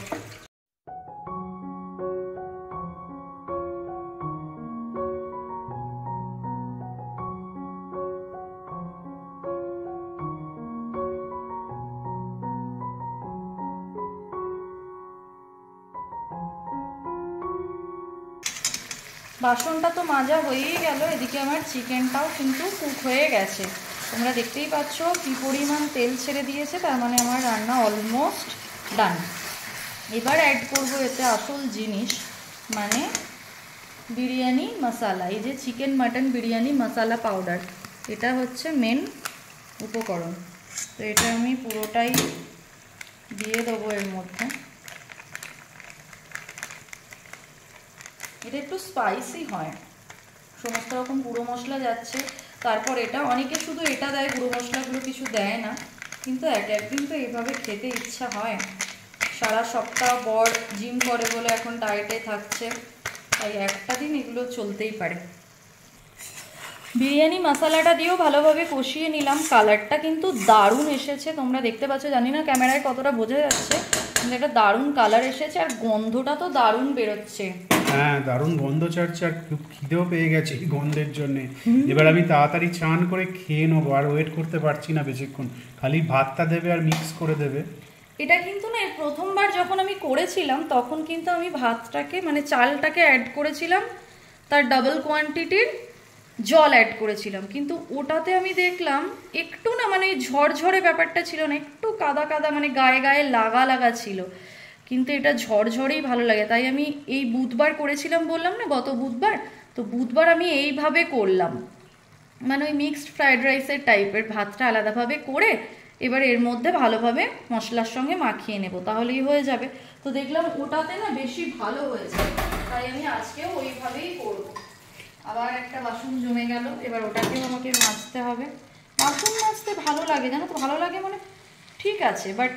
বাসনটা তো মাজা হয়েই গেল, এদিকে আমার চিকেনটাও কিন্তু কুক হয়ে গেছে। তোমরা দেখতেই পাচ্ছ কি পরিমাণ তেল ছেড়ে দিয়েছে, তার মানে আমার রান্না অলমোস্ট ডান। এবার অ্যাড করব এতে আসল জিনিস, মানে বিরিয়ানি মশলা। এই যে চিকেন মাটন বিরিয়ানি মশলা পাউডার, এটা হচ্ছে মেন উপকরণ। তো এটা আমি পুরোটাই দিয়ে দেবো এর মধ্যে। এটা একটু স্পাইসি হয়, সমস্ত রকম গুঁড়ো মশলা যাচ্ছে। তারপর এটা অনেকে শুধু এটা দেয়, গুঁড়ো মশলাগুলো কিছু দেয় না, কিন্তু এক একদিন তো এইভাবে খেতে ইচ্ছা হয়। সারা সপ্তাহ বর জিম করে বলে এখন ডায়েটে থাকছে, তাই একটা দিন এগুলো চলতেই পারে। বিরিয়ানি মশলাটা দিয়েও ভালোভাবে কষিয়ে নিলাম। কালারটা কিন্তু দারুণ এসেছে, তোমরা দেখতে পাচ্ছ। জানি না ক্যামেরায় কতটা বোঝা যাচ্ছে, কিন্তু একটা দারুণ কালার এসেছে। আর গন্ধটা তো দারুণ বেরোচ্ছে। হ্যাঁ, দারুণ গন্ধ ছাড়ছে, আর খুব খিদেও পেয়ে গেছে এই গন্ধের জন্যে। এবার আমি তাড়াতাড়ি চান করে খেয়ে নেবো, আর ওয়েট করতে পারছি না বেশিক্ষণ। খালি ভাতটা দেবে আর মিক্স করে দেবে। এটা কিন্তু না, প্রথমবার যখন আমি করেছিলাম তখন কিন্তু আমি ভাতটাকে মানে চালটাকে অ্যাড করেছিলাম, তার ডাবল কোয়ান্টিটির জল অ্যাড করেছিলাম। কিন্তু ওটাতে আমি দেখলাম একটু না মানে ঝরঝরে ব্যাপারটা ছিল না, একটু কাদা কাদা, মানে গায়ে গায়ে লাগা লাগা ছিল। কিন্তু এটা ঝরঝরেই ভালো লাগে। তাই আমি এই বুধবার করেছিলাম, বললাম না গত বুধবার, তো বুধবার আমি এইভাবে করলাম, মানে ওই মিক্সড ফ্রাইড রাইসের টাইপের ভাতটা আলাদাভাবে করে এবার এর মধ্যে ভালোভাবে মশলার সঙ্গে মাখিয়ে নেব, তাহলেই হয়ে যাবে। তো দেখলাম ওটাতে না বেশি ভালো হয়েছে, তাই আমি আজকেও ওইভাবেই করব। আবার একটা বাসন জমে গেল, এবার ওটাকেও আমাকে মাজতে হবে। বাসন মাজতে ভালো লাগে, জানো তো, ভালো লাগে মানে ঠিক আছে, বাট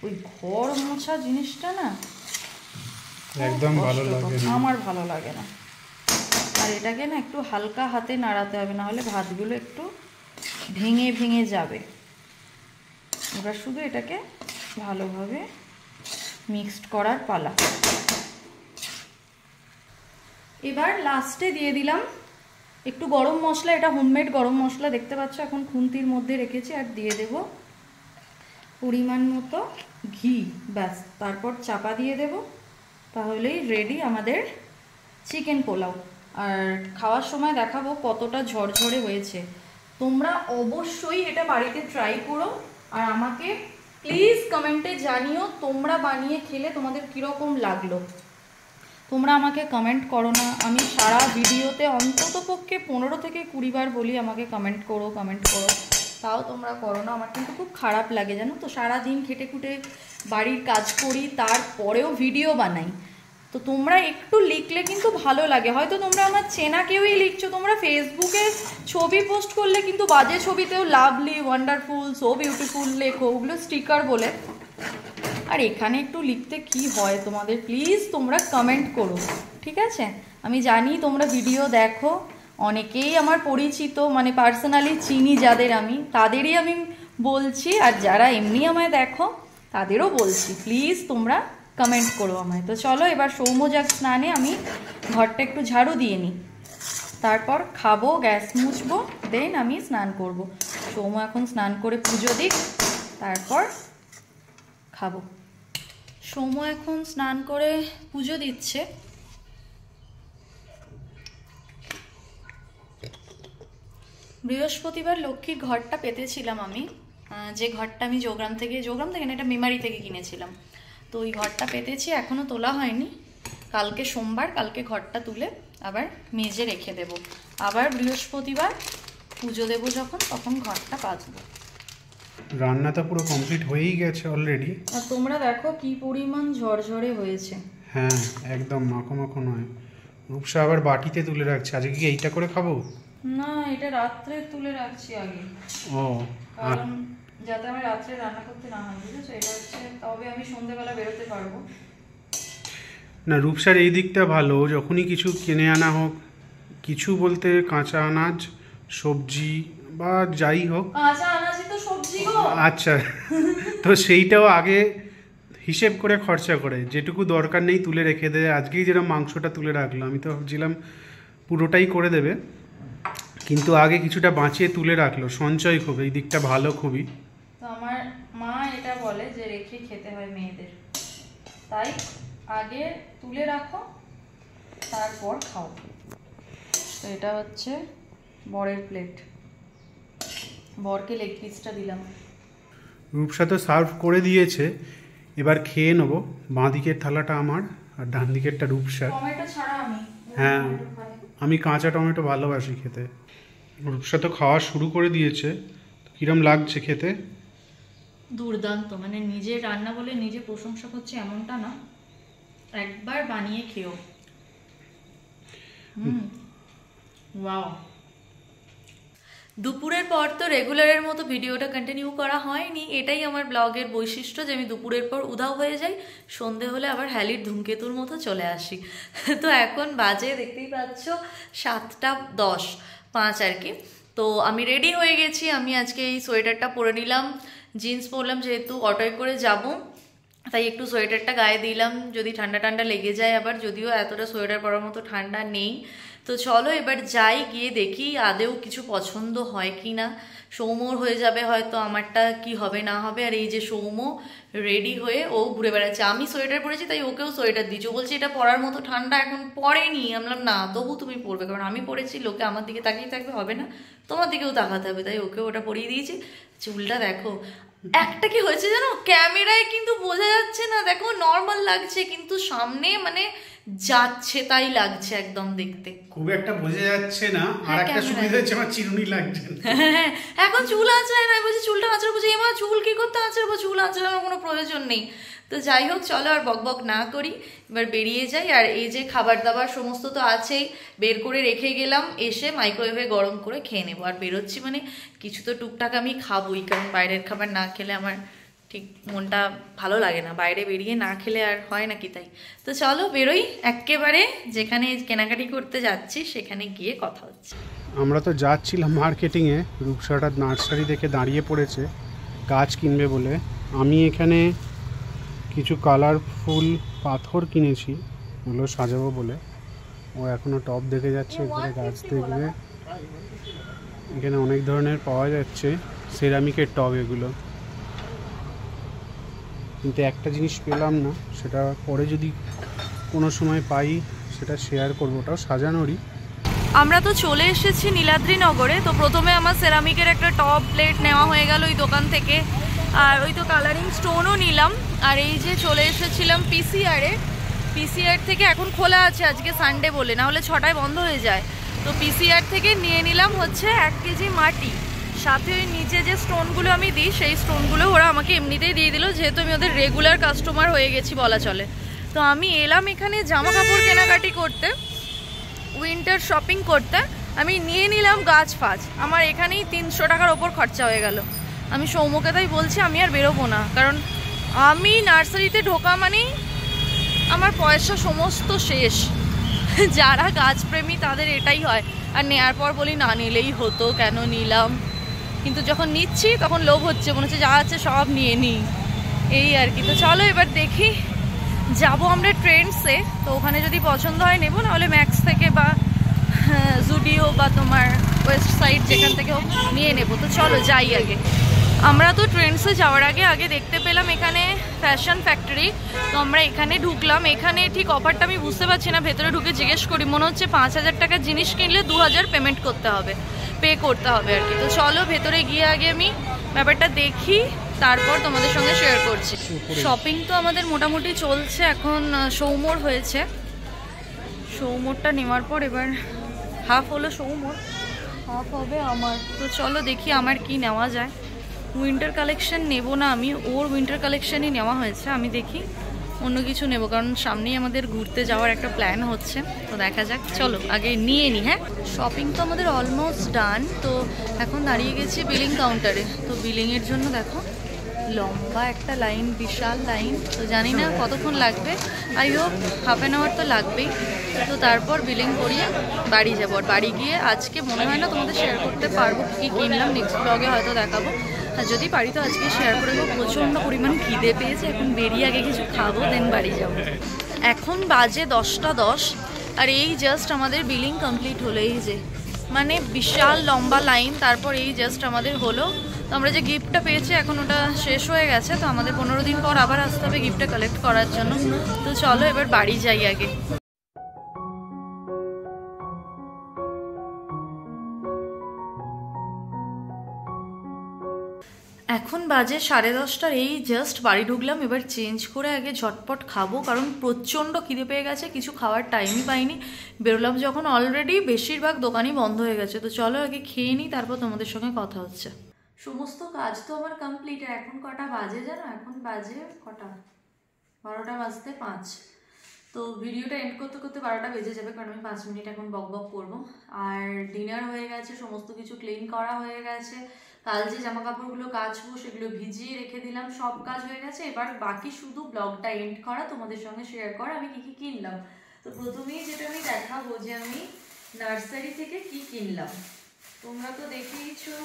ওই ঘর মোছা জিনিসটা না একদম ভালো লাগে না, আমার ভালো লাগে না। আর এটাকে না একটু হালকা হাতে নাড়াতে হবে, না হলে ভাতগুলো একটু ভেঙে ভেঙে যাবে। এবার শুধু এটাকে ভালোভাবে মিক্সড করার পালা। এবার লাস্টে দিয়ে দিলাম একটু গরম মশলা, এটা হোমমেড গরম মশলা, দেখতে পাচ্ছ এখন খুন্তির মধ্যে রেখেছি। আর দিয়ে দেব পরিমাণ মতো ঘি, ব্যাস। তারপর চাপা দিয়ে দেব, তাহলেই রেডি আমাদের চিকেন পোলাও। আর খাওয়ার সময় দেখাবো কতটা ঝরঝরে হয়েছে। তোমরা অবশ্যই এটা বাড়িতে ট্রাই করো, আর আমাকে প্লিজ কমেন্টে জানিও তোমরা বানিয়ে খেলে তোমাদের কীরকম লাগলো। তোমরা আমাকে কমেন্ট করো না, আমি সারা ভিডিওতে অন্তত পক্ষে 15 থেকে 20 বার বলি আমাকে কমেন্ট করো কমেন্ট করো, তাও তোমরা করো না। আমার কিন্তু খুব খারাপ লাগে, জানো তো। সারাদিন খেটে খুটে বাড়ির কাজ করি, তারপরেও ভিডিও বানাই। তো তোমরা একটু লিখলে কিন্তু ভালো লাগে। হয়তো তোমরা আমার চেনা কেউই লিখছো, তোমরা ফেসবুকে ছবি পোস্ট করলে কিন্তু বাজে ছবিতেও লাভলি, ওয়ান্ডারফুল, সো বিউটিফুল লেখো, ওগুলো স্টিকার বলে। আর এখানে একটু লিখতে কি হয় তোমাদের, প্লিজ তোমরা কমেন্ট করো, ঠিক আছে? আমি জানি তোমরা ভিডিও দেখো, অনেকেই আমার পরিচিত, মানে পার্সোনালি চিনি যাদের, আমি তাদেরই আমি বলছি। আর যারা এমনি আমায় দেখো তাদেরও বলছি, প্লিজ তোমরা কমেন্ট করো আমায়। তো চলো এবার সৌম্য যাক স্নানে, আমি ঘরটা একটু ঝাড়ু দিয়ে নিই, তারপর খাবো, গ্যাস মুছবো, দেন আমি স্নান করব। সৌম এখন স্নান করে পুজো দিক, তারপর খাবো। সৌম এখন স্নান করে পুজো দিচ্ছে। বৃহস্পতিবার লক্ষ্মীর ঘরটা পেতেছিলাম আমি, যে ঘরটা আমি যোগগ্রাম থেকে না, এটা মেমারি থেকে কিনেছিলাম। তো ওই ঘরটা পেতেছি, এখনও তোলা হয়নি। কালকে সোমবার, কালকে ঘরটা তুলে আবার মেজে রেখে দেব। আবার বৃহস্পতিবার পুজো দেবো যখন, তখন ঘরটা পাতবো। রান্নাটা পুরো কমপ্লিট হয়েই গেছে অলরেডি। আর তোমরা দেখো কি পরিমাণ ঝরঝরে হয়েছে। হ্যাঁ, একদম মাখো মাখো নয়। রূপসা আবার বাটিতে তুলে রাখছে। আজকে কি এইটা করে খাবো? না, এটা রাত্রে তুলে রাখছি আগে, ও, কারণ যাতে আমি রাত্রে রান্না করতে না হয়, বুঝেছো? এটা হচ্ছে, তবে আমি সন্ধ্যেবেলা বেরোতে পারবো না। রূপসার এই দিকটা ভালো, যখনই কিছু কিনে আনা হোক, কিছু বলতে কাঁচা আনাজ, সবজি বা যাই হোক, কাঁচা আনাজই তো সবজি গো। আচ্ছা, তো সেইটাও আগে হিসেব করে খরচা করে, যেটুকু দরকার নেই তুলে রেখে দেয়। আজকেই যেরকম মাংসটা তুলে রাখলো, আমি তো ভাবছিলাম পুরোটাই করে দেবে, কিন্তু আগে কিছুটা বাঁচিয়ে তুলে রাখলো। সঞ্চয় খুব, এই দিকটা ভালো খুবই। তো আমার মা এটা বলে যে রেখে খেতে হয় মেয়েদের, তাই আগে তুলে রাখো, তারপর খাও। তো এটা হচ্ছে বরের প্লেট, বরকে লেগ পিসটা দিলাম। রূপসা তো সার্ভ করে দিয়েছে, এবার খেয়ে নেবো। বাঁ দিকের থালাটা আমার আর ডান দিকেরটা রূপসার। টমেটো ছাড়া আমি, হ্যাঁ, আমি কাঁচা টমেটো ভালোবাসি খেতে। রূপসা তো খাওয়া শুরু করে দিয়েছে। কিরম লাগছে খেতে? দুর্দান্ত, মানে নিজের রান্না বলে নিজে প্রশংসা করছে এমনটা না, একবার বানিয়ে খেও। ওয়াও। দুপুরের পর তো রেগুলারের মতো ভিডিওটা কন্টিনিউ করা হয়নি। এটাই আমার ব্লগের বৈশিষ্ট্য, যে আমি দুপুরের পর উধাও হয়ে যাই, সন্ধে হলে আবার হ্যালির ধূমকেতুর মতো চলে আসি। তো এখন বাজে দেখতেই পাচ্ছ 7:10 আর কি। তো আমি রেডি হয়ে গেছি। আমি আজকে এই সোয়েটারটা পরে নিলাম, জিন্স পরলাম, যেহেতু অটোয় করে যাব, তাই একটু সোয়েটারটা গায়ে দিলাম, যদি ঠান্ডা ঠান্ডা লেগে যায় আবার, যদিও এতটা সোয়েটার পরার মতো ঠান্ডা নেই। তো চলো এবার যাই, গিয়ে দেখি আদেও কিছু পছন্দ হয় কি না। সৌম্যর হয়ে যাবে হয়তো, আমারটা কি হবে না হবে। আর এই যে সৌম্য রেডি হয়ে ও ঘুরে বেড়াচ্ছে, আমি সোয়েটার পরেছি তাই ওকেও সোয়েটার দিচ্ছি। বলছি এটা পরার মতো ঠান্ডা এখন পড়েনি। আমি বললাম না, তবু তুমি পরবে, কারণ আমি পরেছি, লোকে আমার দিকে তাকিয়ে থাকবে, হবে না, তোমার দিকেও তাকাতে হবে, তাই ওকেও ওটা পরিয়ে দিয়েছি। চুলটা দেখো, একটা কি হয়েছে জানো, ক্যামেরায় কিন্তু বোঝা যাচ্ছে না, দেখো নর্মাল লাগছে, কিন্তু সামনে মানে যাচ্ছে তাই লাগছে একদম দেখতে, খুব একটা বোঝা যাচ্ছে না। আর একটা সুবিধা হচ্ছে আমার চিরুনি লাগছে। হ্যাঁ, এখন চুল আঁচড়ায় না, বলছি চুলটা আঁচড়াবো, বলছি এমা চুল কি করতে আঁচড়াবো, চুল আঁচড়ানোর কোনো প্রয়োজন নেই। তো যাই হোক, চলো আর বকবক না করি, এবার বেরিয়ে যাই। আর এই যে খাবার দাবার সমস্ত তো আছেই, বের করে রেখে গেলাম, এসে মাইক্রোওয়েভে গরম করে খেয়ে নেবো। আর বেরোচ্ছি মানে কিছু তো টুকটাক আমি খাবোই, কারণ বাইরের খাবার না খেলে আমার ঠিক মনটা ভালো লাগে না, বাইরে বেরিয়ে না খেলে আর হয় নাকি, তাই। তো চলো বেরোই, একেবারে যেখানে কেনাকাটি করতে যাচ্ছি সেখানে গিয়ে কথা হচ্ছে। আমরা তো যাচ্ছিলাম মার্কেটিংয়ে, রূপসাটা নার্সারি দেখে দাঁড়িয়ে পড়েছে গাছ কিনবে বলে। আমি এখানে কিছু কালারফুল পাথর কিনেছি, ওগুলো সাজাবো বলে। ও এখনও টপ দেখে যাচ্ছে, এখানে গাছ দেখবে। এখানে অনেক ধরনের পাওয়া যাচ্ছে, সেরামিকের টব এগুলো, কিন্তু একটা জিনিস পেলাম না, সেটা পরে যদি কোনো সময় পাই সেটা শেয়ার করবো, ওটাও সাজানোরই। আমরা তো চলে এসেছি নীলাদ্রিনগরে। তো প্রথমে আমার সেরামিকের একটা টপ প্লেট নেওয়া হয়ে গেল ওই দোকান থেকে, আর ওই তো কালারিং স্টোনও নিলাম। আর এই যে চলে এসেছিলাম পিসিআর থেকে, এখন খোলা আছে আজকে সানডে বলে, না হলে 6টায় বন্ধ হয়ে যায়। তো পিসিআর থেকে নিয়ে নিলাম হচ্ছে 1 কেজি মাটি, সাথে ওই নিচে যে স্টোনগুলো আমি দিই সেই স্টোনগুলো ওরা আমাকে এমনিতেই দিয়ে দিল, যেহেতু আমি ওদের রেগুলার কাস্টমার হয়ে গেছি বলা চলে। তো আমি এলাম এখানে জামা কাপড় কেনাকাটি করতে, উইন্টার শপিং করতে। আমি নিয়ে নিলাম গাছ ফাছ, আমার এখানেই 300 টাকার ওপর খরচা হয়ে গেল। আমি সৌম্যকে তাই বলছি আমি আর বেরোবো না, কারণ আমি নার্সারিতে ঢোকা মানেই আমার পয়সা সমস্ত শেষ। যারা গাছপ্রেমী তাদের এটাই হয়। আর নেওয়ার পর বলি না নিলেই হতো, কেন নিলাম, কিন্তু যখন নিচ্ছি তখন লোভ হচ্ছে, মনে হচ্ছে যা আছে সব নিয়ে নিই, এই আর কি। তো চলো এবার দেখি, যাব আমরা ট্রেন্ডসে, তো ওখানে যদি পছন্দ হয় নেবো, নাহলে ম্যাক্স থেকে বা জুডিও বা তোমার ওয়েস্ট সাইড যেখান থেকে হোক নিয়ে নেবো। তো চলো যাই আগে। আমরা তো ট্রেন্ডসে যাওয়ার আগে দেখতে পেলাম এখানে ফ্যাশন ফ্যাক্টরি। তো আমরা এখানে ঢুকলাম। এখানে ঠিক অফারটা আমি বুঝতে পারছি না, ভেতরে ঢুকে জিজ্ঞেস করি, মনে হচ্ছে 5,000 টাকার জিনিস কিনলে 2,000 পেমেন্ট করতে হবে, পে করতে হবে আর কি। তো চলো ভেতরে গিয়ে আগে আমি ব্যাপারটা দেখি, তারপর তোমাদের সঙ্গে শেয়ার করছি। শপিং তো আমাদের মোটামুটি চলছে। এখন সৌমোর হয়েছে, সৌমোরটা নেওয়ার পর এবার হাফ হলো সৌমোর, হাফ হবে আমার। তো চলো দেখি আমার কি নেওয়া যায়। উইন্টার কালেকশন নেব না আমি, ওর উইন্টার কালেকশনই নেওয়া হয়েছে। আমি দেখি অন্য কিছু নেব, কারণ সামনেই আমাদের ঘুরতে যাওয়ার একটা প্ল্যান হচ্ছে। তো দেখা যাক, চলো আগে নিয়ে নিই। হ্যাঁ, শপিং তো আমাদের অলমোস্ট ডান। তো এখন দাঁড়িয়ে গেছি বিলিং কাউন্টারে। তো বিলিংয়ের জন্য দেখো লম্বা একটা লাইন, বিশাল লাইন। তো জানি না কতক্ষণ লাগবে, I hope half an hour তো লাগবেই। তো তারপর বিলিং করিয়ে বাড়ি যাবো। আর বাড়ি গিয়ে আজকে মনে হয় না তোমাদের শেয়ার করতে পারবো কী কিনলাম, নেক্সট ব্লগে হয়তো দেখাবো। আর যদি পারি তো আজকে শেয়ার করে দেবো। প্রচণ্ড পরিমাণ খিদে পেয়েছে, এখন বেরিয়ে আগে কিছু খাবো, দেন বাড়ি যাবো। এখন বাজে 10টা 10, আর এই জাস্ট আমাদের বিলিং কমপ্লিট হলো। এই যে মানে বিশাল লম্বা লাইন, তারপর এই জাস্ট আমাদের হলো। তো আমরা যে গিফটটা পেয়েছি এখন ওটা শেষ হয়ে গেছে। তো আমাদের 15 দিন পর আবার আসতে হবে গিফটটা কালেক্ট করার জন্য। তো চলো এবার বাড়ি যাই আগে। এখন বাজে 10:30। এই জাস্ট বাড়ি ঢুকলাম। এবার চেঞ্জ করে আগে ঝটপট খাবো, কারণ প্রচণ্ড খিদে পেয়ে গেছে, কিছু খাওয়ার টাইমই পাইনি। বেরোলাম যখন অলরেডি বেশিরভাগ দোকানই বন্ধ হয়ে গেছে। তো চলো আগে খেয়ে নিই, তারপর তোমাদের সঙ্গে কথা হচ্ছে। সমস্ত কাজ তো আমার কমপ্লিট। এখন কটা বাজে জানো? এখন বাজে কটা, 12টা বাজতে 5। তো ভিডিওটা এন্ড করতে করতে 12টা বেজে যাবে, কারণ আমি 5 মিনিট এখন বক বক করবো। আর ডিনার হয়ে গেছে, সমস্ত কিছু ক্লিন করা হয়ে গেছে। কাল যে জামা কাপড়গুলো কাচবো সেগুলো ভিজিয়ে রেখে দিলাম, সব কাজ হয়ে গেছে। এবার বাকি শুধু ব্লগটা এন্ড করা, তোমাদের সঙ্গে শেয়ার করা আমি কি কি কিনলাম। তো প্রথমেই যেটা আমি দেখাবো যে আমি নার্সারি থেকে কি কিনলাম। তোমরা তো দেখেইছো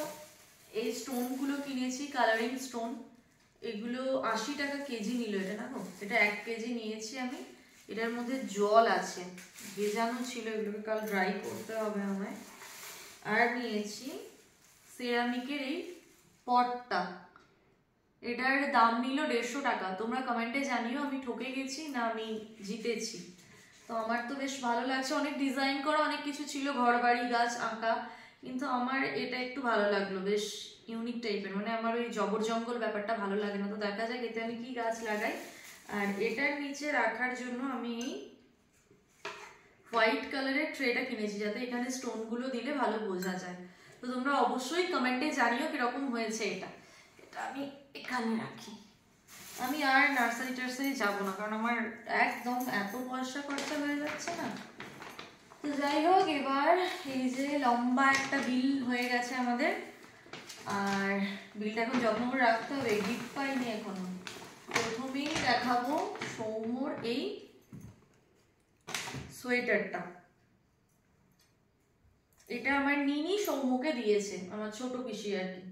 এই স্টোনগুলো কিনেছি, কালারিং স্টোন। এগুলো 80 টাকা কেজি নিল। এটা না গো, এটা 1 কেজি নিয়েছি আমি। এটার মধ্যে জল আছে, ভেজানো ছিল, এগুলোকে কাল ড্রাই করতে হবে আমায়। আর নিয়েছি সেরামিকের এই পটটা, এটার দাম নিল 150 টাকা। তোমরা কমেন্টে জানিও আমি ঠকে গেছি না আমি জিতেছি। তো আমার তো বেশ ভালো লাগছে। অনেক ডিজাইন করা অনেক কিছু ছিল, ঘর বাড়ি গাছ আঁকা, কিন্তু আমার এটা একটু ভালো লাগলো, বেশ ইউনিক টাইপের। মানে আমার ওই জবর জঙ্গল ব্যাপারটা ভালো লাগে না। তো দেখা যাক এতে আমি কি গাছ লাগাই। আর এটার নিচে রাখার জন্য আমি এই হোয়াইট কালারের ট্রেটা কিনেছি, যাতে এখানে স্টোনগুলো দিলে ভালো বোঝা যায়। তো তোমরা অবশ্যই কমেন্টে জানিও কিরকম হয়েছে এটা। এটা আমি এখানে রাখি। আমি আর নার্সারি টার্সারি যাবো না, কারণ আমার একদম এত পয়সা খরচা হয়ে যাচ্ছে না। তো যাই হোক, এবার এই যে লম্বা একটা বিল হয়ে গেছে আমাদের, আর বিলটা এখন যত্ন করে রাখতে হবে। গিফট পাইনি এখনো। প্রথমেই দেখাবো সৌম্যর এই সোয়েটারটা। এটা আমার নিনি সৌম্যকে দিয়েছে, আমার ছোট পিসি আর কি।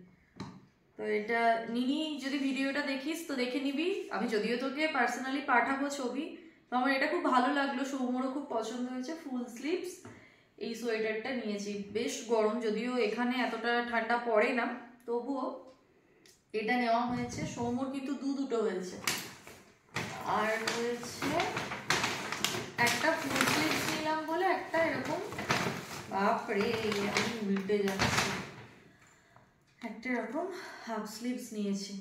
তো এটা নিনি, যদি ভিডিওটা দেখিস তো দেখে নিবি। আমি যদিও তোকে পার্সোনালি পাঠাবো ছবি। তো আমার এটা খুব ভালো লাগলো, সৌম্যরও খুব পছন্দ হয়েছে। ফুল স্লিভস এই সোয়েটারটা নিয়েছি। বেশ গরম, যদিও এখানে এতটা ঠান্ডা পড়ে না, তবুও এটা নেওয়া হয়েছে। সৌম্যর কিন্তু দুটো হয়েছে। আর হয়েছে একটা ফুল স্লিভস নিলাম বলে একটা এরকম, বাপরে আমি উল্টে যাচ্ছি, একটা এরকম হাফ স্লিভস নিয়েছি।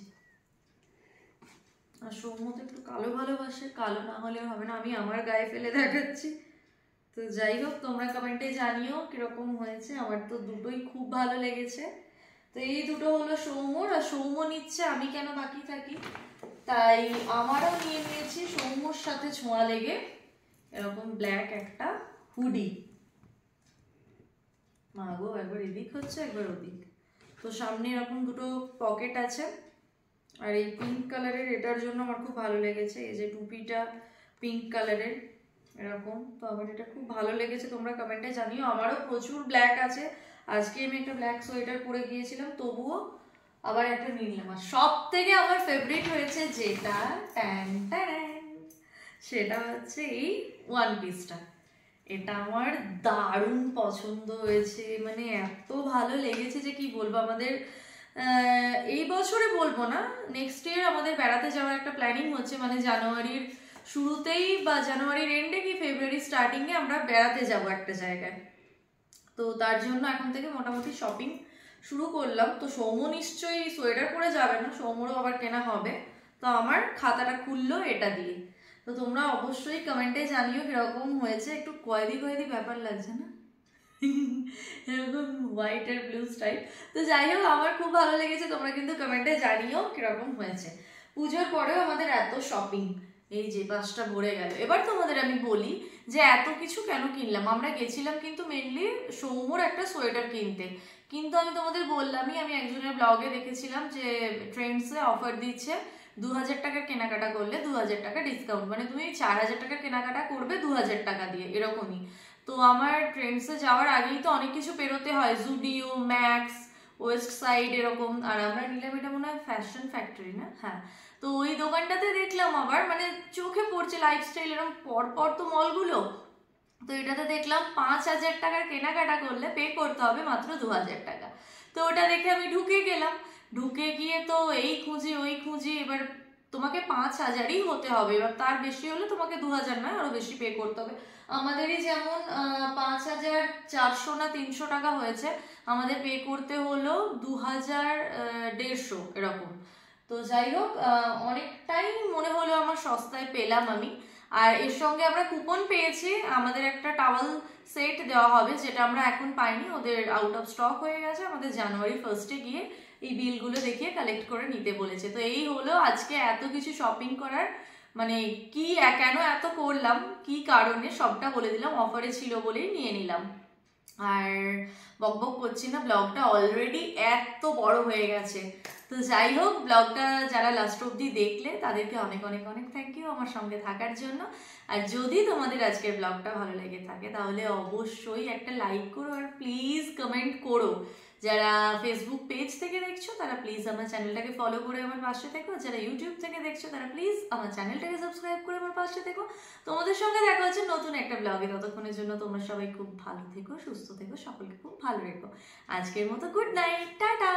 আর সৌম্য তো একটু কালো ভালোবাসে, কালো না হলে হবে না, আমি আমার গায়ে ফেলে দেখাচ্ছি। তো যাই হোক, তোমরা কমেন্টে জানিও কিরকম হয়েছে। আমার তো দুটোই খুব ভালো লেগেছে। তো এই দুটো হলো সৌম্যর। আর সৌম্য নিচ্ছে, আমি কেন বাকি থাকি, তাই আমারও নিয়ে নিয়েছি সৌম্যর সাথে ছোঁয়া লেগে এরকম ব্ল্যাক একটা হুডি। মাগো, একবার এদিক হচ্ছে একবার ওদিক। তো সামনে এরকম দুটো পকেট আছে। আর এই পিঙ্ক কালারের, এটার জন্য আমার খুব ভালো লেগেছে। এই যে টুপিটা পিঙ্ক কালারের এরকম, তো আমার এটা খুব ভালো লেগেছে। তোমরা কমেন্টে জানিও। আমারও প্রচুর ব্ল্যাক আছে। আজকে আমি একটা ব্ল্যাক সোয়েটার পরে গিয়েছিলাম, তবুও আবার একটা নিলাম। আর সব থেকে আমার ফেভারিট হয়েছে যেটা, সেটা হচ্ছে এই ওয়ান পিসটা। এটা আমার দারুণ পছন্দ হয়েছে, মানে এত ভালো লেগেছে যে কি বলবো। আমাদের এই বছরে বলবো না, নেক্সট ইয়ার আমাদের বেড়াতে যাওয়ার একটা প্ল্যানিং হচ্ছে, মানে জানুয়ারির শুরুতেই বা জানুয়ারির এন্ডে কি ফেব্রুয়ারি স্টার্টিংয়ে আমরা বেড়াতে যাব একটা জায়গায়। তো তার জন্য এখন থেকে মোটামুটি শপিং শুরু করলাম। তো সৌম্য নিশ্চয়ই সোয়েটার পরে যাবে না, সৌম্যরও আবার কেনা হবে। তো আমার খাতাটা খুললো এটা দিয়ে। তো তোমরা অবশ্যই কমেন্টে জানিও কিরকম হয়েছে। একটু কয়েদি কয়েদি ব্যাপার লাগছে না এরকম হোয়াইট আর ব্লু স্টাইল। তো যাই হোক, আমার খুব ভালো লেগেছে, তোমরা কিন্তু কমেন্টে জানিও কিরকম হয়েছে। পুজোর পরেও আমাদের এত শপিং, এই যে বাসটা ভরে গেল। এবার তোমাদের আমি বলি যে এত কিছু কেন কিনলাম। আমরা গেছিলাম কিন্তু মেনলি সৌম্যর একটা সোয়েটার কিনতে, কিন্তু আমি তোমাদের বললামই, আমি একজনের ব্লগে দেখেছিলাম যে ট্রেন্ডসে অফার দিচ্ছে 2000 টাকার কেনাকাটা করলে 2000 টাকা ডিসকাউন্ট, মানে তুমি 4000 টাকার কেনাকাটা করবে 2000 টাকা দিয়ে, এরকমই। তো আমার ট্রেন্ডসে যাওয়ার আগেই তো অনেক কিছু পেরোতে হয়, জুডিও, ম্যাক্স, ওয়েস্ট সাইড এরকম। আর আমরা নিলাম এটা মনে হয় ফ্যাশন ফ্যাক্টরি না, হ্যাঁ। তো ওই দোকানটাতে দেখলাম আবার, মানে চোখে পড়ছে লাইফস্টাইল এরকম পরপর তো মলগুলো। তো এটাতে দেখলাম 5000 টাকার কেনাকাটা করলে পে করতে হবে মাত্র 2000 টাকা। তো ওটা দেখে আমি ঢুকে গেলাম। ঢুকে গিয়ে তো এই খুঁজি ওই খুঁজি, এবার তোমাকে 5000ই হতে হবে, এবার তার বেশি হলে তোমাকে 2000 নয় আরো বেশি পে করতে হবে। আমাদেরই যেমন 5400 না 300 টাকা হয়েছে, আমাদের পে করতে হলো 2150 এরকম। তো যাই হোক, অনেকটাই মনে হলো আমার সস্তায় পেলাম আমি। আর এর সঙ্গে আমরা কুপন পেয়েছি, আমাদের একটা টাওয়াল সেট দেওয়া হবে, যেটা আমরা এখন পাইনি, ওদের আউট অফ স্টক হয়ে গেছে। আমাদের জানুয়ারি 1স্টে গিয়ে এই বিলগুলো দেখিয়ে কালেক্ট করে নিতে বলেছে। তো এই হলো আজকে এত কিছু শপিং করার, মানে কি কেন এত করলাম, কি কারণে সবটা বলে দিলাম, অফারে ছিল বলেই নিয়ে নিলাম। আর বকবক করছি না, ব্লগটা অলরেডি এত বড় হয়ে গেছে। তো যাই হোক, ব্লগটা যারা লাস্ট অবধি দেখলে তাদেরকে অনেক অনেক অনেক থ্যাংক ইউ আমার সঙ্গে থাকার জন্য। আর যদি তোমাদের আজকের ব্লগটা ভালো লেগে থাকে তাহলে অবশ্যই একটা লাইক করো আর প্লিজ কমেন্ট করো। যারা ফেসবুক পেজ থেকে দেখছো তারা প্লিজ আমার চ্যানেলটাকে ফলো করে আমার পাশে থেকো, যারা ইউটিউব থেকে দেখছো তারা প্লিজ আমার চ্যানেলটাকে সাবস্ক্রাইব করে আমার পাশে থেকো। তোমাদের সঙ্গে দেখা হচ্ছে নতুন একটা ব্লগে, ততক্ষণের জন্য তোমরা সবাই খুব ভালো থেকো, সুস্থ থেকো, সকলকে খুব ভালো রেখো। আজকের মতো গুড নাইট, টাটা।